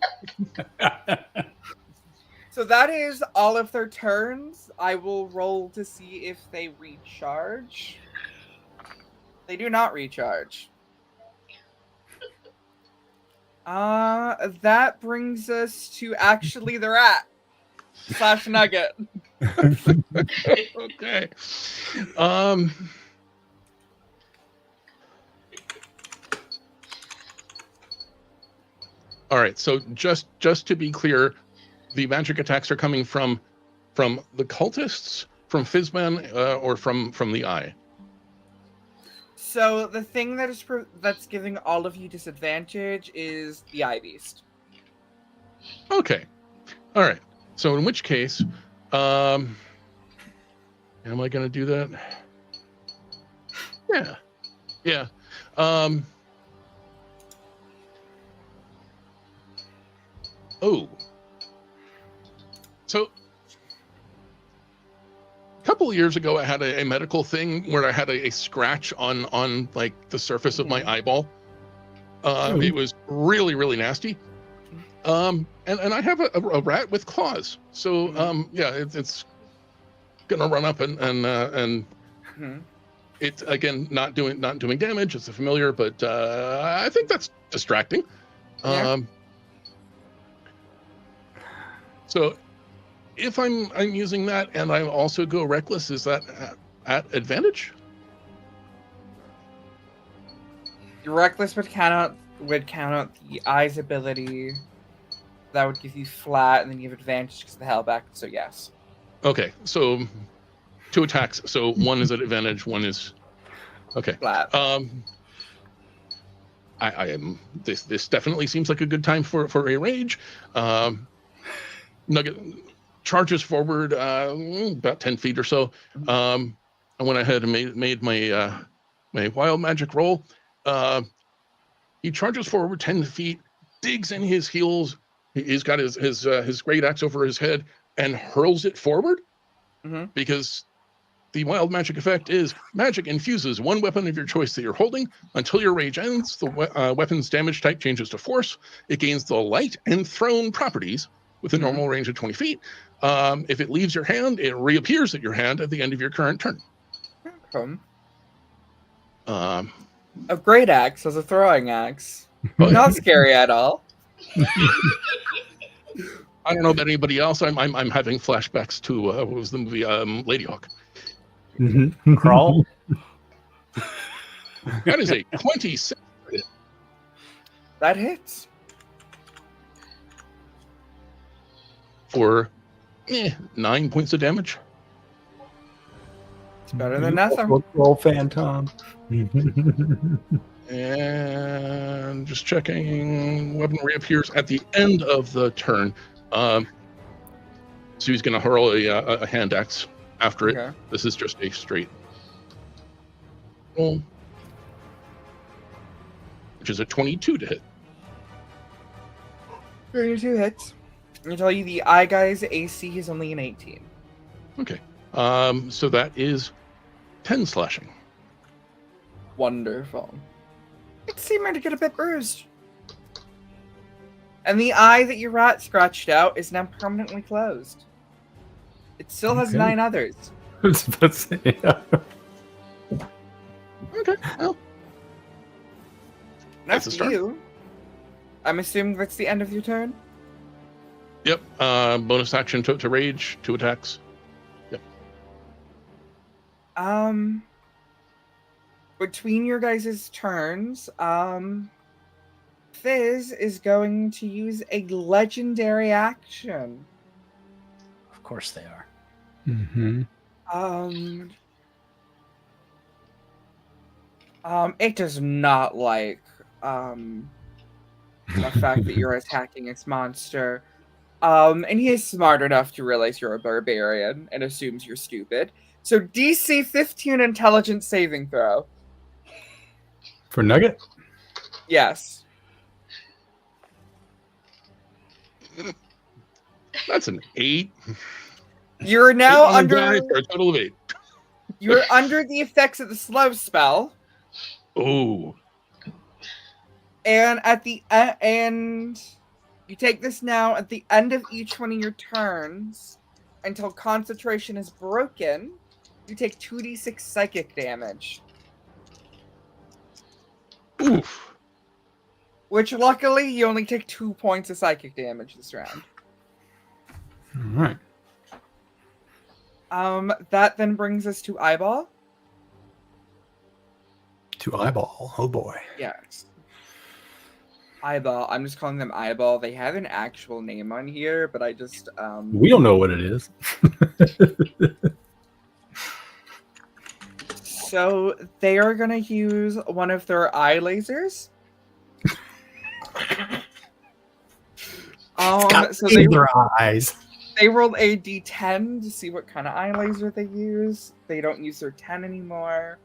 [SPEAKER 1] So that is all of their turns. I will roll to see if they recharge. They do not recharge. That brings us to actually the rat / Nugget.
[SPEAKER 4] Okay. All right. So just to be clear, the magic attacks are coming from the cultists, from Fizzman, or from the eye.
[SPEAKER 1] So the thing that is that's giving all of you disadvantage is the Eye Beast.
[SPEAKER 4] Okay. All right. So in which case, am I going to do that? Yeah. Yeah. Oh. So a couple of years ago, I had a medical thing where I had a scratch on like the surface of my eyeball. It was really, really nasty. And I have a rat with claws. So yeah, it's gonna run up and it's again not doing damage. It's a familiar, but I think that's distracting.
[SPEAKER 1] Yeah.
[SPEAKER 4] So if I'm using that and I also go reckless, is that at advantage?
[SPEAKER 1] Reckless would count out the Eye's ability. That would give you flat, and then you have advantage because of the hellback. So yes.
[SPEAKER 4] Okay, so 2 attacks. So 1 is at advantage, 1 is okay.
[SPEAKER 1] Flat.
[SPEAKER 4] I am. This definitely seems like a good time for a rage. Nugget charges forward about 10 feet or so. I went ahead and made my my wild magic roll. He charges forward 10 feet, digs in his heels. He's got his great axe over his head and hurls it forward because the wild magic effect is magic infuses one weapon of your choice that you're holding. Until your rage ends, the weapon's damage type changes to force. It gains the light and thrown properties with a normal range of 20 feet. If it leaves your hand, it reappears at your hand at the end of your current turn.
[SPEAKER 1] A great axe as a throwing axe.
[SPEAKER 4] Oh, yeah.
[SPEAKER 1] Not scary at all.
[SPEAKER 4] I don't know about anybody else. I'm having flashbacks to what was the movie Lady Hawk.
[SPEAKER 2] Crawl.
[SPEAKER 4] That is a 26.
[SPEAKER 1] That hits.
[SPEAKER 4] For 9 points of damage.
[SPEAKER 1] It's better than nothing.
[SPEAKER 3] Roll Phantom.
[SPEAKER 4] And just checking, weapon reappears at the end of the turn. So he's going to hurl a hand axe after it.
[SPEAKER 1] Okay.
[SPEAKER 4] This is just a straight roll, which is a 22 to hit.
[SPEAKER 1] 32 hits. I tell you, the eye guy's AC is only an 18.
[SPEAKER 4] Okay. So that is 10 slashing.
[SPEAKER 1] Wonderful. It seemed to get a bit bruised. And the eye that your rat scratched out is now permanently closed. It still has
[SPEAKER 3] Okay.
[SPEAKER 1] 9 others.
[SPEAKER 3] That's yeah.
[SPEAKER 4] Okay. Well,
[SPEAKER 1] That's
[SPEAKER 4] a start.
[SPEAKER 1] you. I'm assuming that's the end of your turn?
[SPEAKER 4] Yep. Bonus action to rage, 2 attacks. Yep.
[SPEAKER 1] Between your guys' turns, Fizz is going to use a legendary action.
[SPEAKER 2] Of course they are.
[SPEAKER 1] It does not like the fact that you're attacking its monster. And he is smart enough to realize you're a barbarian and assumes you're stupid. So DC 15 intelligence saving throw.
[SPEAKER 3] For Nugget?
[SPEAKER 1] Yes.
[SPEAKER 4] That's an 8.
[SPEAKER 1] You're now
[SPEAKER 4] 8 on the
[SPEAKER 1] under
[SPEAKER 4] die for a total of 8.
[SPEAKER 1] you're under the effects of the slow spell.
[SPEAKER 4] Oh.
[SPEAKER 1] And at the and you take this now at the end of each one of your turns until concentration is broken. You take 2d6 psychic damage,
[SPEAKER 4] Oof.
[SPEAKER 1] which luckily you only take 2 points of psychic damage this round.
[SPEAKER 3] All right.
[SPEAKER 1] That then brings us to Eyeball.
[SPEAKER 3] To Eyeball. Oh boy.
[SPEAKER 1] Yes. Eyeball. I'm just calling them Eyeball. They have an actual name on here, but I just
[SPEAKER 3] We don't know what it is.
[SPEAKER 1] So they are gonna use one of their eye lasers. So
[SPEAKER 3] their eyes.
[SPEAKER 1] they rolled a d10 to see what kind of eye laser they use. They don't use their 10 anymore.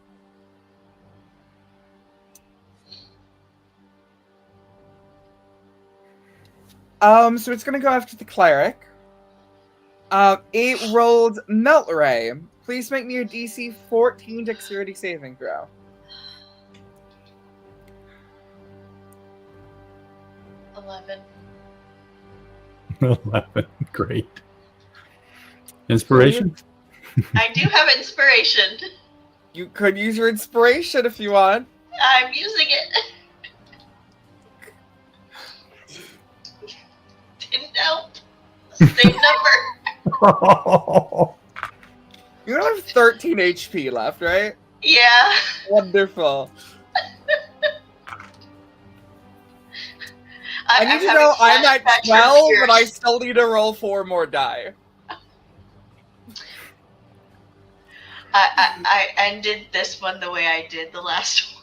[SPEAKER 1] So it's gonna go after the cleric. It rolled Melt Ray. Please make me a DC 14 dexterity saving throw.
[SPEAKER 5] 11.
[SPEAKER 3] 11. Great. Inspiration?
[SPEAKER 5] I do have inspiration.
[SPEAKER 1] You could use your inspiration if you want.
[SPEAKER 5] I'm using it. Didn't help. Same number.
[SPEAKER 1] You only have 13 HP left, right?
[SPEAKER 5] Yeah.
[SPEAKER 1] Wonderful. I need
[SPEAKER 5] I'm
[SPEAKER 1] to
[SPEAKER 5] having
[SPEAKER 1] know I'm at
[SPEAKER 5] flashbacks from
[SPEAKER 1] 12,
[SPEAKER 5] years.
[SPEAKER 1] but I still need to roll 4 more die.
[SPEAKER 5] I ended this one the way I did the last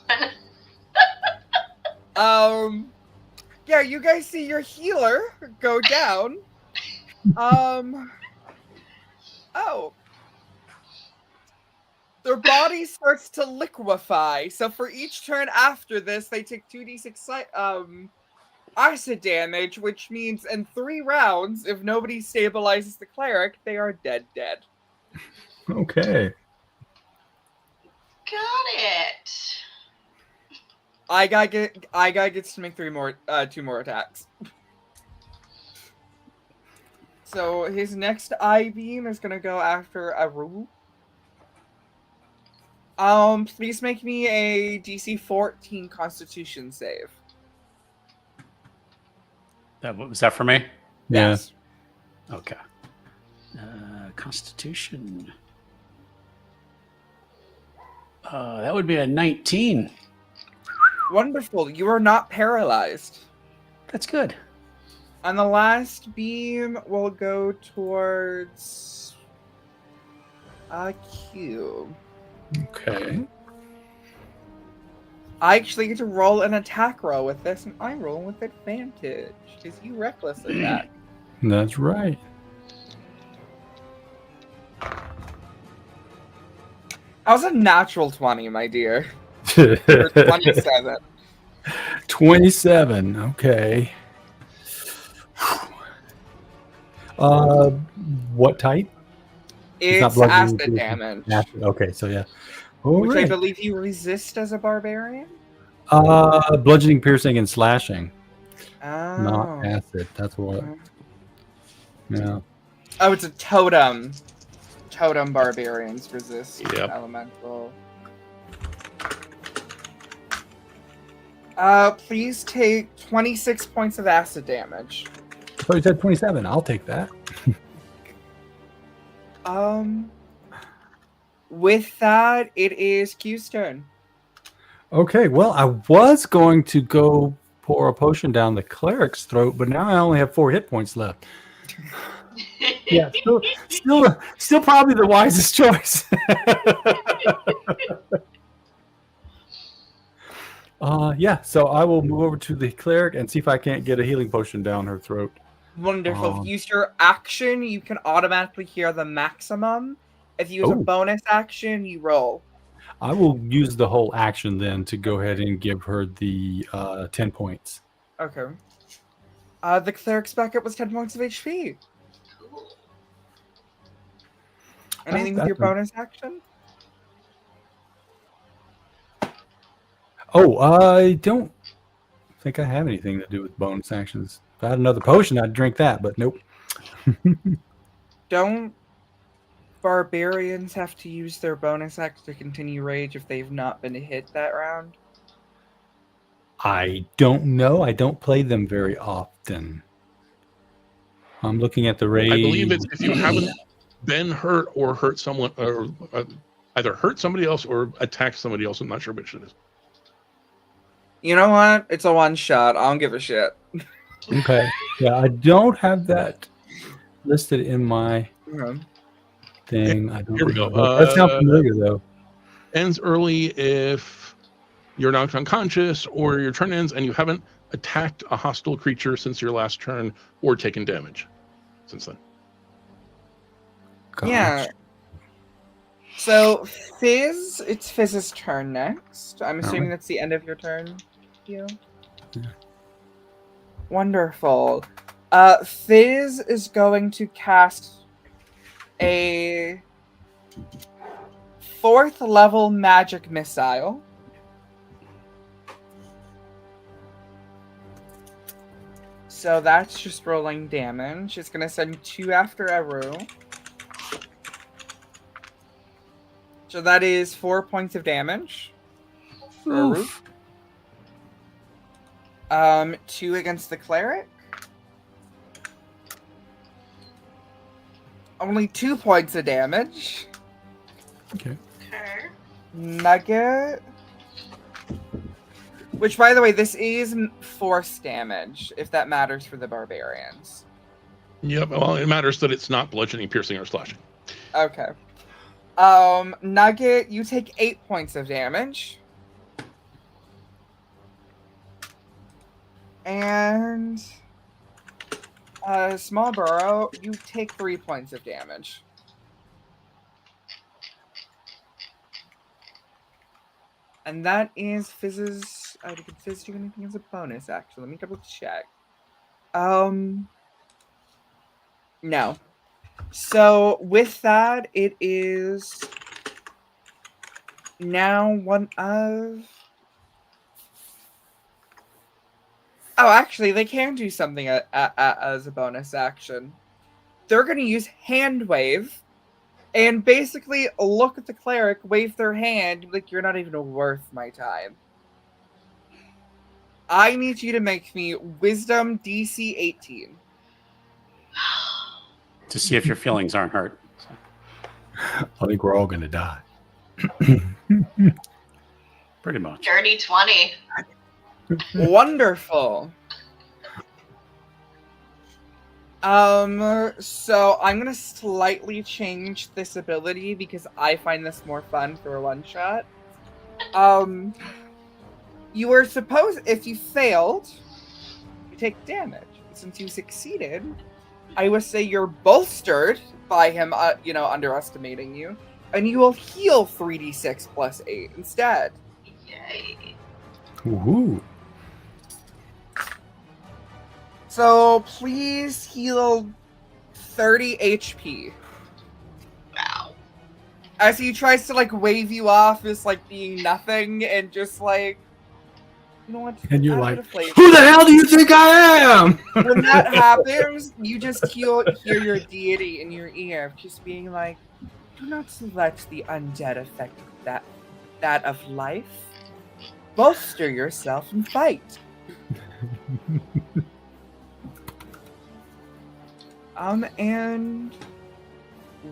[SPEAKER 5] one.
[SPEAKER 1] Yeah, you guys see your healer go down. Oh. Their body starts to liquefy. So for each turn after this, they take 2d6 acid damage, which means in 3 rounds, if nobody stabilizes the cleric, they are dead.
[SPEAKER 3] Okay.
[SPEAKER 5] Got it.
[SPEAKER 1] I gets to make 2 more attacks. So his next eye beam is gonna go after Aru. Please make me a DC 14 Constitution save.
[SPEAKER 2] What was that for me?
[SPEAKER 3] Yeah.
[SPEAKER 1] Yes.
[SPEAKER 2] Okay. Constitution. That would be a 19.
[SPEAKER 1] Wonderful. You are not paralyzed.
[SPEAKER 2] That's good.
[SPEAKER 1] And the last beam will go towards Q.
[SPEAKER 3] Okay.
[SPEAKER 1] I actually get to roll an attack roll with this, and I roll with advantage because you reckless attack.
[SPEAKER 3] That's right.
[SPEAKER 1] I was a natural 20, my dear. Or 27.
[SPEAKER 3] 27. Okay. What type?
[SPEAKER 1] It's
[SPEAKER 3] bludgeoning,
[SPEAKER 1] acid
[SPEAKER 3] piercing.
[SPEAKER 1] damage,
[SPEAKER 3] Acid. Okay, so yeah. All
[SPEAKER 1] which I
[SPEAKER 3] right.
[SPEAKER 1] believe you resist as a barbarian.
[SPEAKER 3] Bludgeoning, piercing, and slashing.
[SPEAKER 1] Oh.
[SPEAKER 3] Not acid. That's what. Yeah.
[SPEAKER 1] Oh, it's a totem. Totem barbarians resist
[SPEAKER 4] Yep.
[SPEAKER 1] elemental. Please take 26 points of acid damage.
[SPEAKER 3] So you said 27. I'll take that.
[SPEAKER 1] With that, it is Q's turn.
[SPEAKER 3] Okay, well, I was going to go pour a potion down the cleric's throat, but now I only have 4 hit points left. Yeah, still probably the wisest choice. Yeah, so I will move over to the cleric and see if I can't get a healing potion down her throat.
[SPEAKER 1] Wonderful. If you use your action, you can automatically heal the maximum. If you use a bonus action, you roll.
[SPEAKER 3] I will use the whole action then to go ahead and give her the 10 points.
[SPEAKER 1] Okay. The cleric's backup was 10 points of HP.
[SPEAKER 5] Cool.
[SPEAKER 1] Anything with your bonus action?
[SPEAKER 3] Oh, I don't think I have anything to do with bonus actions. If I had another potion, I'd drink that, but nope.
[SPEAKER 1] Don't barbarians have to use their bonus action to continue rage if they've not been hit that round?
[SPEAKER 3] I don't know. I don't play them very often. I'm looking at the rage.
[SPEAKER 4] I believe it's if you haven't been hurt or hurt someone, or either hurt somebody else or attacked somebody else. I'm not sure which it is.
[SPEAKER 1] You know what? It's a one shot. I don't give a shit.
[SPEAKER 3] Okay. Yeah, I don't have that listed in my thing. I don't.
[SPEAKER 4] Here we go.
[SPEAKER 3] That sounds familiar though.
[SPEAKER 4] Ends early if you're knocked unconscious or your turn ends and you haven't attacked a hostile creature since your last turn or taken damage since then.
[SPEAKER 3] Gosh.
[SPEAKER 1] Yeah. So it's Fizz's turn next. I'm assuming that's the end of your turn. Yeah. Wonderful. Fizz is going to cast a 4th level magic missile. So that's just rolling damage. It's going to send 2 after Aru. So that is 4 points of damage. For Aru. 2 against the cleric. Only 2 points of damage.
[SPEAKER 3] Okay.
[SPEAKER 5] Okay.
[SPEAKER 1] Nugget. Which, by the way, this is force damage, if that matters for the barbarians.
[SPEAKER 4] Yep. Well, it matters that it's not bludgeoning, piercing, or slashing.
[SPEAKER 1] Okay. Nugget, you take 8 points of damage. And Small Burrow, you take 3 points of damage. And that is Fizz's. Did Fizz do anything as a bonus? Actually, let me double check. No. So with that, it is now one of. Oh, actually, they can do something as a bonus action. They're going to use Hand Wave and basically look at the cleric, wave their hand, like, you're not even worth my time. I need you to make me Wisdom DC 18.
[SPEAKER 2] To see if your feelings aren't hurt. So.
[SPEAKER 3] I think we're all going to die.
[SPEAKER 2] Pretty much.
[SPEAKER 5] Dirty 20.
[SPEAKER 1] Wonderful. So I'm gonna slightly change this ability because I find this more fun for a one shot. You were supposed, if you failed, you take damage. Since you succeeded, I would say you're bolstered by him, underestimating you, and you will heal 3d6 plus 8 instead.
[SPEAKER 5] Yay.
[SPEAKER 3] Woohoo.
[SPEAKER 1] So please heal 30 HP.
[SPEAKER 5] Wow.
[SPEAKER 1] As he tries to wave you off as being nothing and just you know what?
[SPEAKER 3] And you're
[SPEAKER 1] add a
[SPEAKER 3] like,
[SPEAKER 1] bit of flavor.
[SPEAKER 3] who the hell do you think I am?
[SPEAKER 1] When that happens, you just hear your deity in your ear, just being like, do not let the undead affect that of life. Bolster yourself and fight. And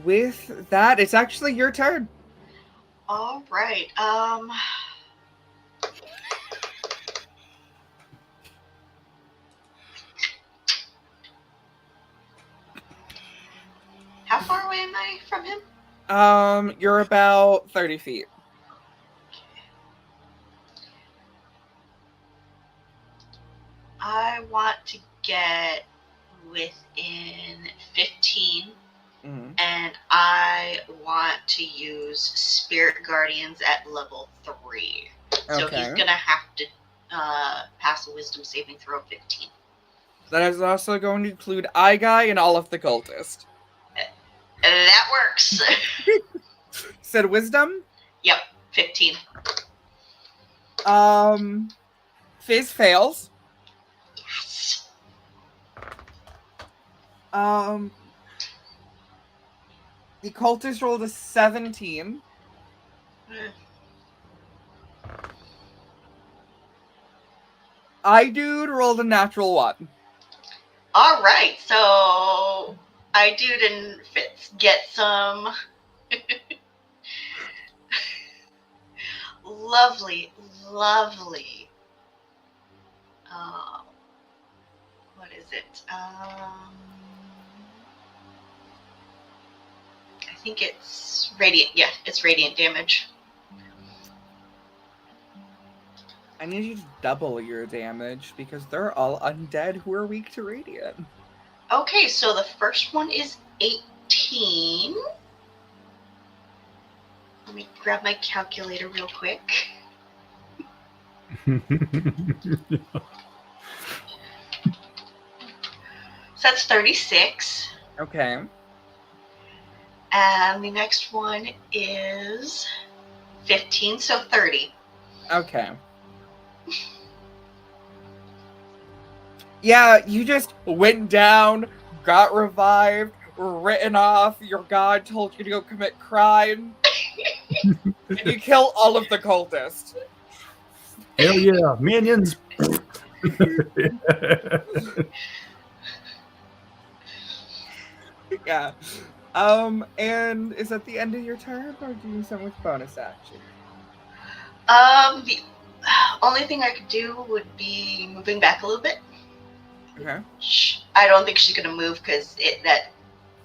[SPEAKER 1] with that, it's actually your turn.
[SPEAKER 5] All right. How far away am I from him?
[SPEAKER 1] You're about 30 feet.
[SPEAKER 5] I want to get within 15, and I want to use Spirit Guardians at level 3. So
[SPEAKER 1] Okay.
[SPEAKER 5] he's gonna have to pass a Wisdom saving throw of 15.
[SPEAKER 1] That is also going to include Eye Guy and all of the cultists.
[SPEAKER 5] That works.
[SPEAKER 1] Said Wisdom?
[SPEAKER 5] Yep, 15.
[SPEAKER 1] Fizz fails.
[SPEAKER 5] Yes.
[SPEAKER 1] The cultist rolled a 17. Dude rolled a natural 1.
[SPEAKER 5] All right, so Dude and Fitz get some lovely. What is it? I think it's radiant. Yeah, it's radiant damage.
[SPEAKER 1] I need you to double your damage because they're all undead who are weak to radiant.
[SPEAKER 5] Okay, so the first one is 18. Let me grab my calculator real quick. So that's 36.
[SPEAKER 1] Okay.
[SPEAKER 5] And the next one is 15, so 30.
[SPEAKER 1] Okay. Yeah, you just went down, got revived, written off, your god told you to go commit crime, and you kill all of the cultists.
[SPEAKER 3] Hell yeah, minions.
[SPEAKER 1] Yeah. And is that the end of your turn, or do you do something with bonus action?
[SPEAKER 5] The only thing I could do would be moving back a little bit.
[SPEAKER 1] Okay.
[SPEAKER 5] I don't think she's gonna move because that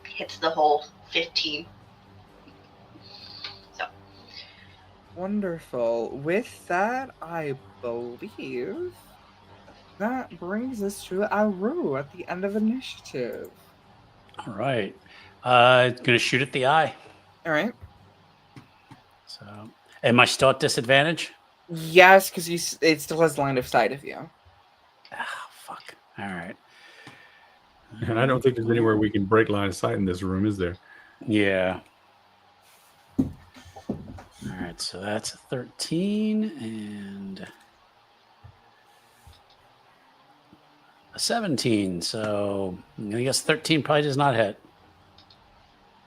[SPEAKER 5] hits the whole 15. So.
[SPEAKER 1] Wonderful. With that, I believe that brings us to Aru at the end of initiative.
[SPEAKER 2] All right. Going to shoot at the eye.
[SPEAKER 1] All right.
[SPEAKER 2] So, am I still at disadvantage?
[SPEAKER 1] Yes, because it still has line of sight of you.
[SPEAKER 2] Ah, fuck. All right.
[SPEAKER 3] And I don't think there's anywhere we can break line of sight in this room, is there?
[SPEAKER 2] Yeah. All right, so that's a 13 and a 17. So I guess 13 probably does not hit.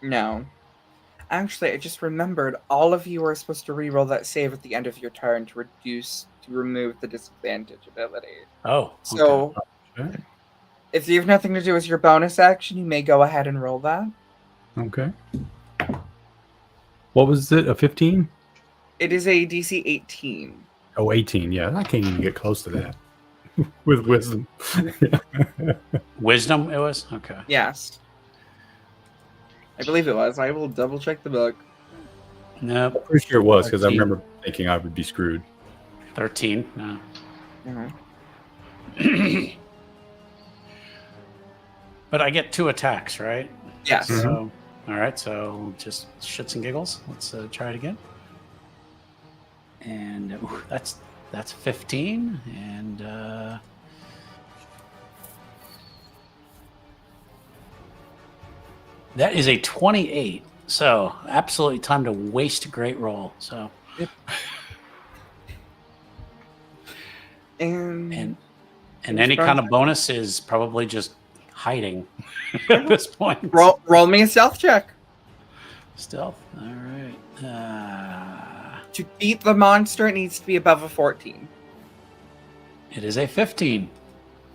[SPEAKER 1] No. Actually, I just remembered all of you are supposed to reroll that save at the end of your turn to remove the disadvantage ability.
[SPEAKER 2] Oh,
[SPEAKER 1] So,
[SPEAKER 3] Okay.
[SPEAKER 1] if you have nothing to do with your bonus action, you may go ahead and roll that.
[SPEAKER 3] Okay. What was it? A 15?
[SPEAKER 1] It is a DC 18.
[SPEAKER 3] Oh, 18. Yeah, I can't even get close to that with wisdom.
[SPEAKER 2] Wisdom it was? Okay.
[SPEAKER 1] Yes. I believe it was. I will double check the book.
[SPEAKER 2] Nope.
[SPEAKER 3] I'm pretty sure it was because I
[SPEAKER 2] 13.
[SPEAKER 3] remember thinking I would be screwed.
[SPEAKER 2] 13. No. But I get 2 attacks, right?
[SPEAKER 1] Yes.
[SPEAKER 2] So, all right. So just shits and giggles. Let's try it again. And that's 15. And that is a 28. So absolutely time to waste a great roll. So.
[SPEAKER 1] Yep. And
[SPEAKER 2] any kind of bonus is probably just hiding at this point.
[SPEAKER 1] roll me a stealth check.
[SPEAKER 2] Stealth. All right.
[SPEAKER 1] To beat the monster, it needs to be above a 14.
[SPEAKER 2] It is a 15.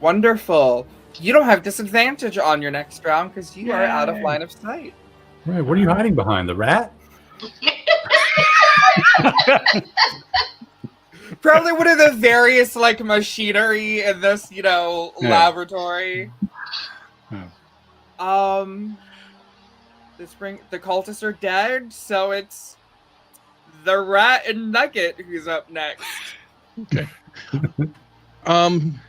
[SPEAKER 1] Wonderful. You don't have disadvantage on your next round because you are out of
[SPEAKER 3] Yay.
[SPEAKER 1] line of sight.
[SPEAKER 3] Right. What are you hiding behind? The rat?
[SPEAKER 1] Probably one of the various machinery in this, laboratory.
[SPEAKER 3] Oh.
[SPEAKER 1] The cultists are dead, so it's the rat and Nugget who's up next.
[SPEAKER 4] Okay. I'm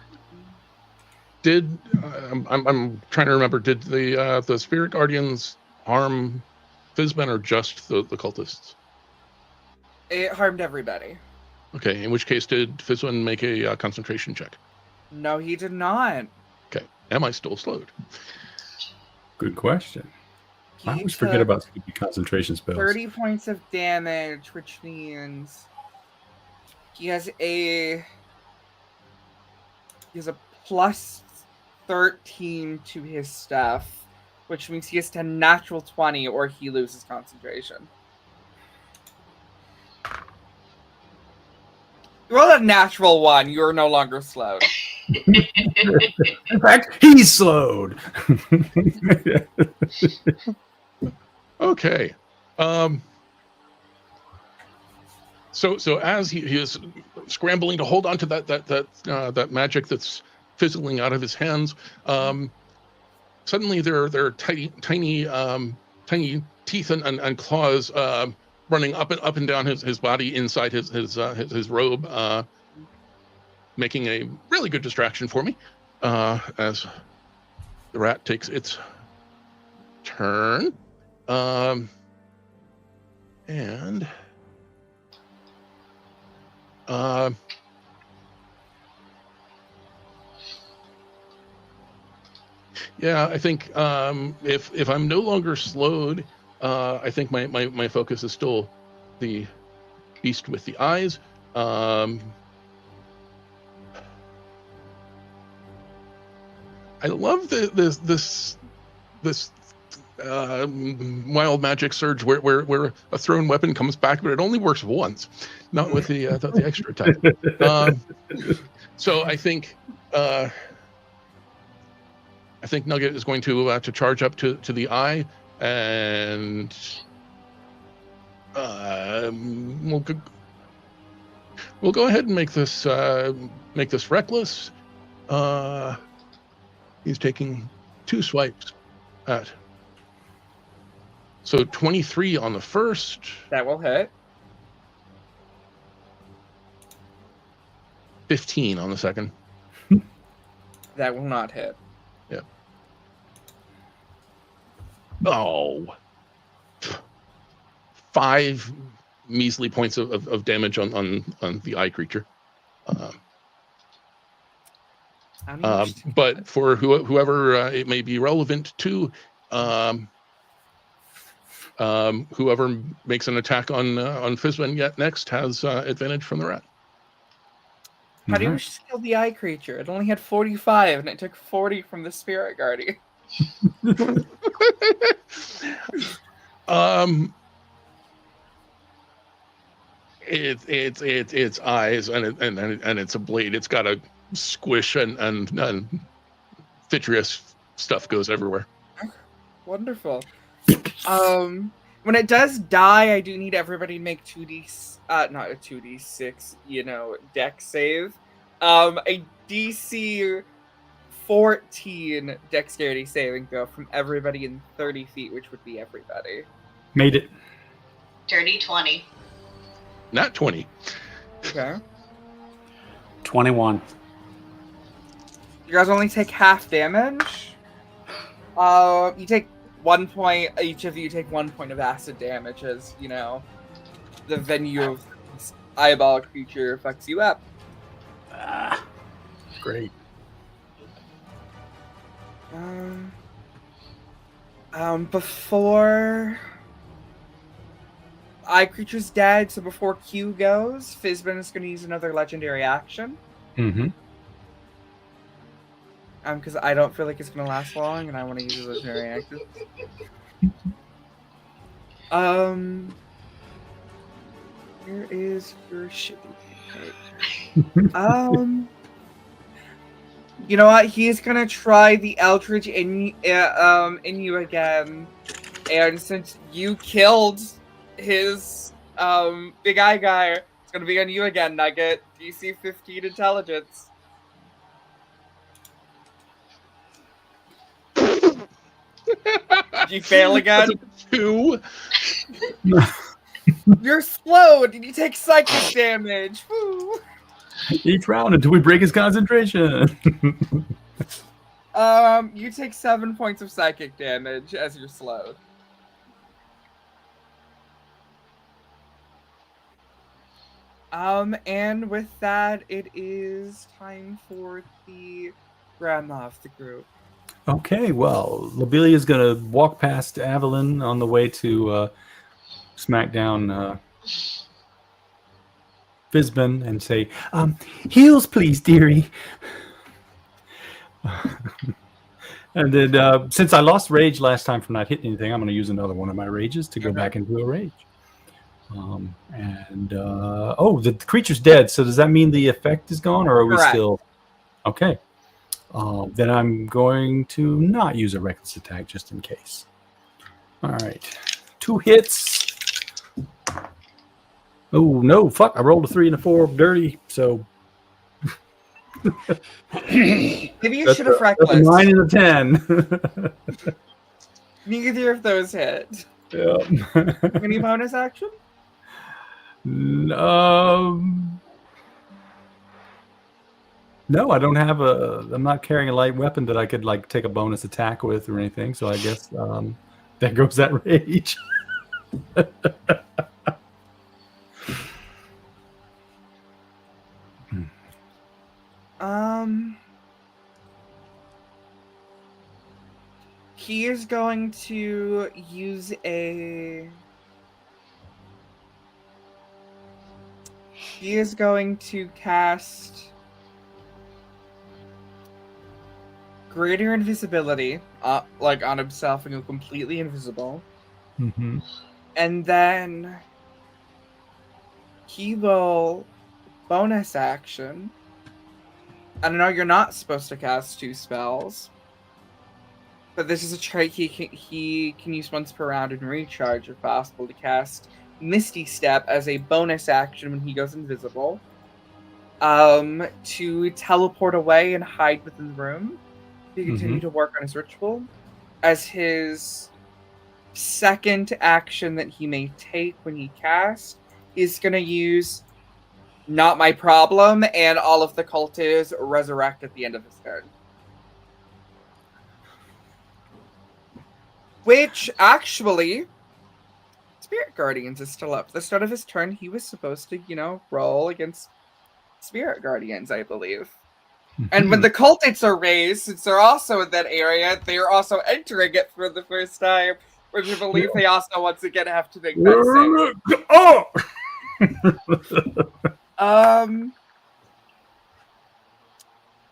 [SPEAKER 4] trying to remember, did the spirit guardians harm Fizban or just the cultists?
[SPEAKER 1] It harmed everybody.
[SPEAKER 4] Okay, in which case did Fizban make a concentration check?
[SPEAKER 1] No, he did not.
[SPEAKER 4] Okay, am I still slowed?
[SPEAKER 3] Good question. I
[SPEAKER 1] He
[SPEAKER 3] always forget
[SPEAKER 1] took
[SPEAKER 3] about stupid concentration spells.
[SPEAKER 1] 30 points of damage, which means he has a plus 13 to his stuff, which means he has to natural 20 or he loses concentration. You rolled a natural 1, you are no longer slowed.
[SPEAKER 3] In fact, he's slowed.
[SPEAKER 4] Okay. So as he is scrambling to hold on to that magic that's fizzling out of his hands, suddenly there are tiny teeth and claws running up and down his body inside his robe, making a really good distraction for me as the rat takes its turn. And yeah, I think if I'm no longer slowed, I think my focus is still the beast with the eyes. I love this wild magic surge where a thrown weapon comes back, but it only works once, not with the extra attack. So I think Nugget is going to charge up to the eye, and we'll go ahead and make this reckless. He's taking 2 swipes at. So 23 on the first.
[SPEAKER 1] That will hit.
[SPEAKER 4] 15 on the second.
[SPEAKER 1] That will not hit.
[SPEAKER 4] Yeah. Oh. 5 measly points of damage on the eye creature. But for whoever it may be relevant to, whoever makes an attack on Fizban yet next has advantage from the rat.
[SPEAKER 1] How do you wish to kill the eye creature? It only had 45, and it took 40 from the spirit guardian. It's eyes and it's a blade. It's got a squish and vitreous stuff goes everywhere. Wonderful. When it does die, I do need everybody to make not a 2d6, dex save. A DC 14 dexterity saving throw from everybody in 30 feet, which would be everybody.
[SPEAKER 3] Made it.
[SPEAKER 5] Dirty 20.
[SPEAKER 4] Not 20.
[SPEAKER 1] Okay.
[SPEAKER 2] 21.
[SPEAKER 1] You guys only take half damage. You take 1 point. Each of you take 1 point of acid damage as, the venue of this eyeball creature fucks you up.
[SPEAKER 3] Great.
[SPEAKER 1] Before eye creature's dead, so before Q goes, Fizban is going to use another legendary action.
[SPEAKER 3] Mm-hmm.
[SPEAKER 1] Because I don't feel like it's going to last long, and I want to use a legendary action. Where is your shipping? You know what? He's gonna try the Eldritch in you again, and since you killed his big eye guy, it's gonna be on you again, Nugget. DC 15 intelligence. Did you fail again?
[SPEAKER 4] 2.
[SPEAKER 1] You're slowed, and you take psychic damage. Woo.
[SPEAKER 3] Each round until we break his concentration.
[SPEAKER 1] You take 7 points of psychic damage as you're slowed. And with that, it is time for the grandma of the group.
[SPEAKER 3] Okay, well, Lobelia's gonna walk past Avalyn on the way to smack down Fizban and say, heals, please, dearie. And then, since I lost rage last time from not hitting anything, I'm going to use another one of my rages to go back into a rage. The creature's dead, so does that mean the effect is gone, or are we still... Okay. Then I'm going to not use a reckless attack just in case. All right. 2 hits. Oh, no, fuck. I rolled a 3 and a 4 dirty, so...
[SPEAKER 1] Maybe you should have reckless.
[SPEAKER 3] That's a 9 and a 10.
[SPEAKER 1] Neither of those hit.
[SPEAKER 3] Yeah.
[SPEAKER 1] Any bonus action?
[SPEAKER 3] No, I don't have I'm not carrying a light weapon that I could take a bonus attack with or anything. So I guess there goes that rage.
[SPEAKER 1] He is going to use a... He is going to cast Greater Invisibility, on himself and go completely invisible.
[SPEAKER 3] Mm-hmm.
[SPEAKER 1] And then he will bonus action. I know you're not supposed to cast 2 spells, but this is a trait he can use once per round and recharge if possible to cast Misty Step as a bonus action when he goes invisible. To teleport away and hide within the room. To continue to work on his ritual. As his second action that he may take when he casts is going to use Not My Problem, and all of the cultists resurrect at the end of his turn. Which, actually, it's Spirit Guardians is still up. At the start of his turn, he was supposed to, roll against Spirit Guardians, I believe. And when the cultists are raised, since they're also in that area, they are also entering it for the first time, which I believe they also once again have to make that save.
[SPEAKER 3] Oh!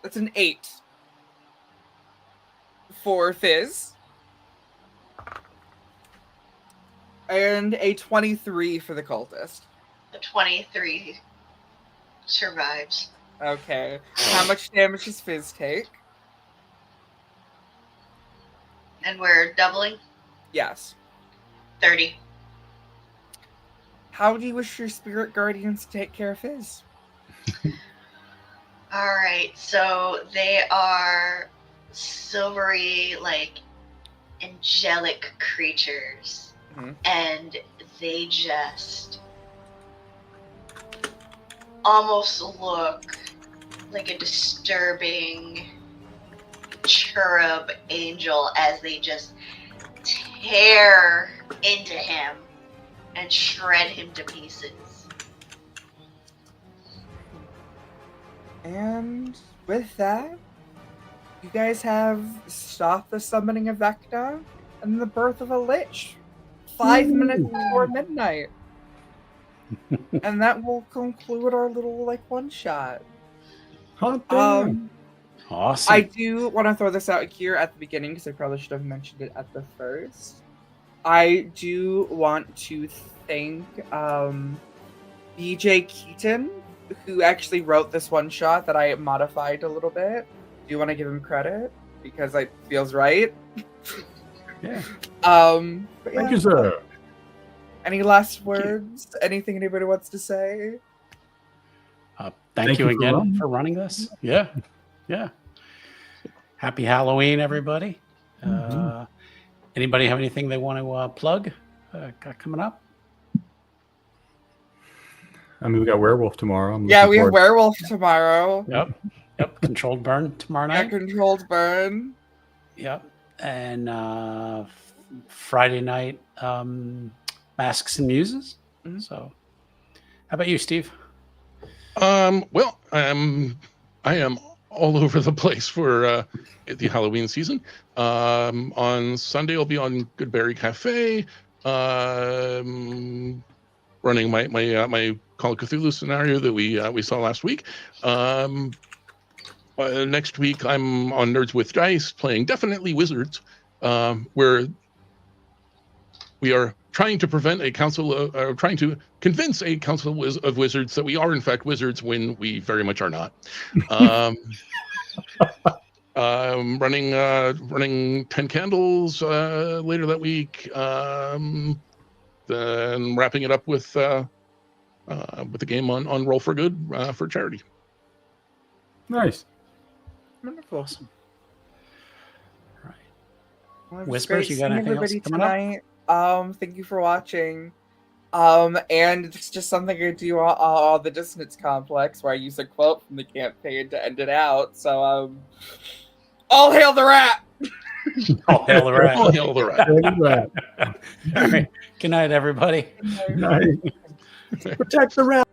[SPEAKER 1] That's an 8 for Fizz. And a 23 for the cultist.
[SPEAKER 5] The 23 survives.
[SPEAKER 1] Okay. How much damage does Fizz take?
[SPEAKER 5] And we're doubling?
[SPEAKER 1] Yes.
[SPEAKER 5] 30.
[SPEAKER 1] How do you wish your Spirit Guardians to take care of Fizz?
[SPEAKER 5] Alright, so they are silvery, angelic creatures.
[SPEAKER 1] Mm-hmm.
[SPEAKER 5] And they just almost look like a disturbing cherub angel as they just tear into him and shred him to pieces.
[SPEAKER 1] And with that, you guys have stopped the summoning of Vecna and the birth of a lich 5 minutes before midnight. And that will conclude our little one shot.
[SPEAKER 3] Hot damn.
[SPEAKER 2] Awesome.
[SPEAKER 1] I do want to throw this out here at the beginning because I probably should have mentioned it at the first. I do want to thank BJ Keaton, who actually wrote this one shot that I modified a little bit. Do you want to give him credit? Because it feels right.
[SPEAKER 2] Yeah.
[SPEAKER 3] Thank you, sir.
[SPEAKER 1] Any last words? Anything anybody wants to say?
[SPEAKER 2] Thank you again for running this. Yeah. Happy Halloween, everybody. Anybody have anything they want to plug coming up?
[SPEAKER 3] I mean, we got Werewolf tomorrow.
[SPEAKER 1] We have Werewolf tomorrow.
[SPEAKER 2] Yep. Controlled Burn tomorrow night.
[SPEAKER 1] Controlled Burn.
[SPEAKER 2] Yep. And Friday night, Masks and Muses.
[SPEAKER 1] Mm-hmm.
[SPEAKER 2] So, how about you, Steve?
[SPEAKER 4] Well, I am all over the place for the Halloween season. On Sunday, I'll be on Goodberry Cafe, running my Call of Cthulhu scenario that we saw last week. Next week, I'm on Nerds with Dice, playing Definitely Wizards, where we are trying to trying to convince a council of wizards that we are in fact wizards when we very much are not. Running 10 Candles later that week. Then wrapping it up with the game on Roll for Good for charity.
[SPEAKER 3] Nice.
[SPEAKER 1] Wonderful.
[SPEAKER 2] Awesome. All right.
[SPEAKER 1] Well,
[SPEAKER 2] Whispers, you got anything else coming
[SPEAKER 1] tonight. Thank you for watching. And it's just something I do on the Dissonance Complex where I use a quote from the campaign to end it out. So, all hail the rat!
[SPEAKER 2] All hail the rat.
[SPEAKER 4] All hail the rat.
[SPEAKER 2] All right. Good night, everybody.
[SPEAKER 3] Nice. Protect the rat.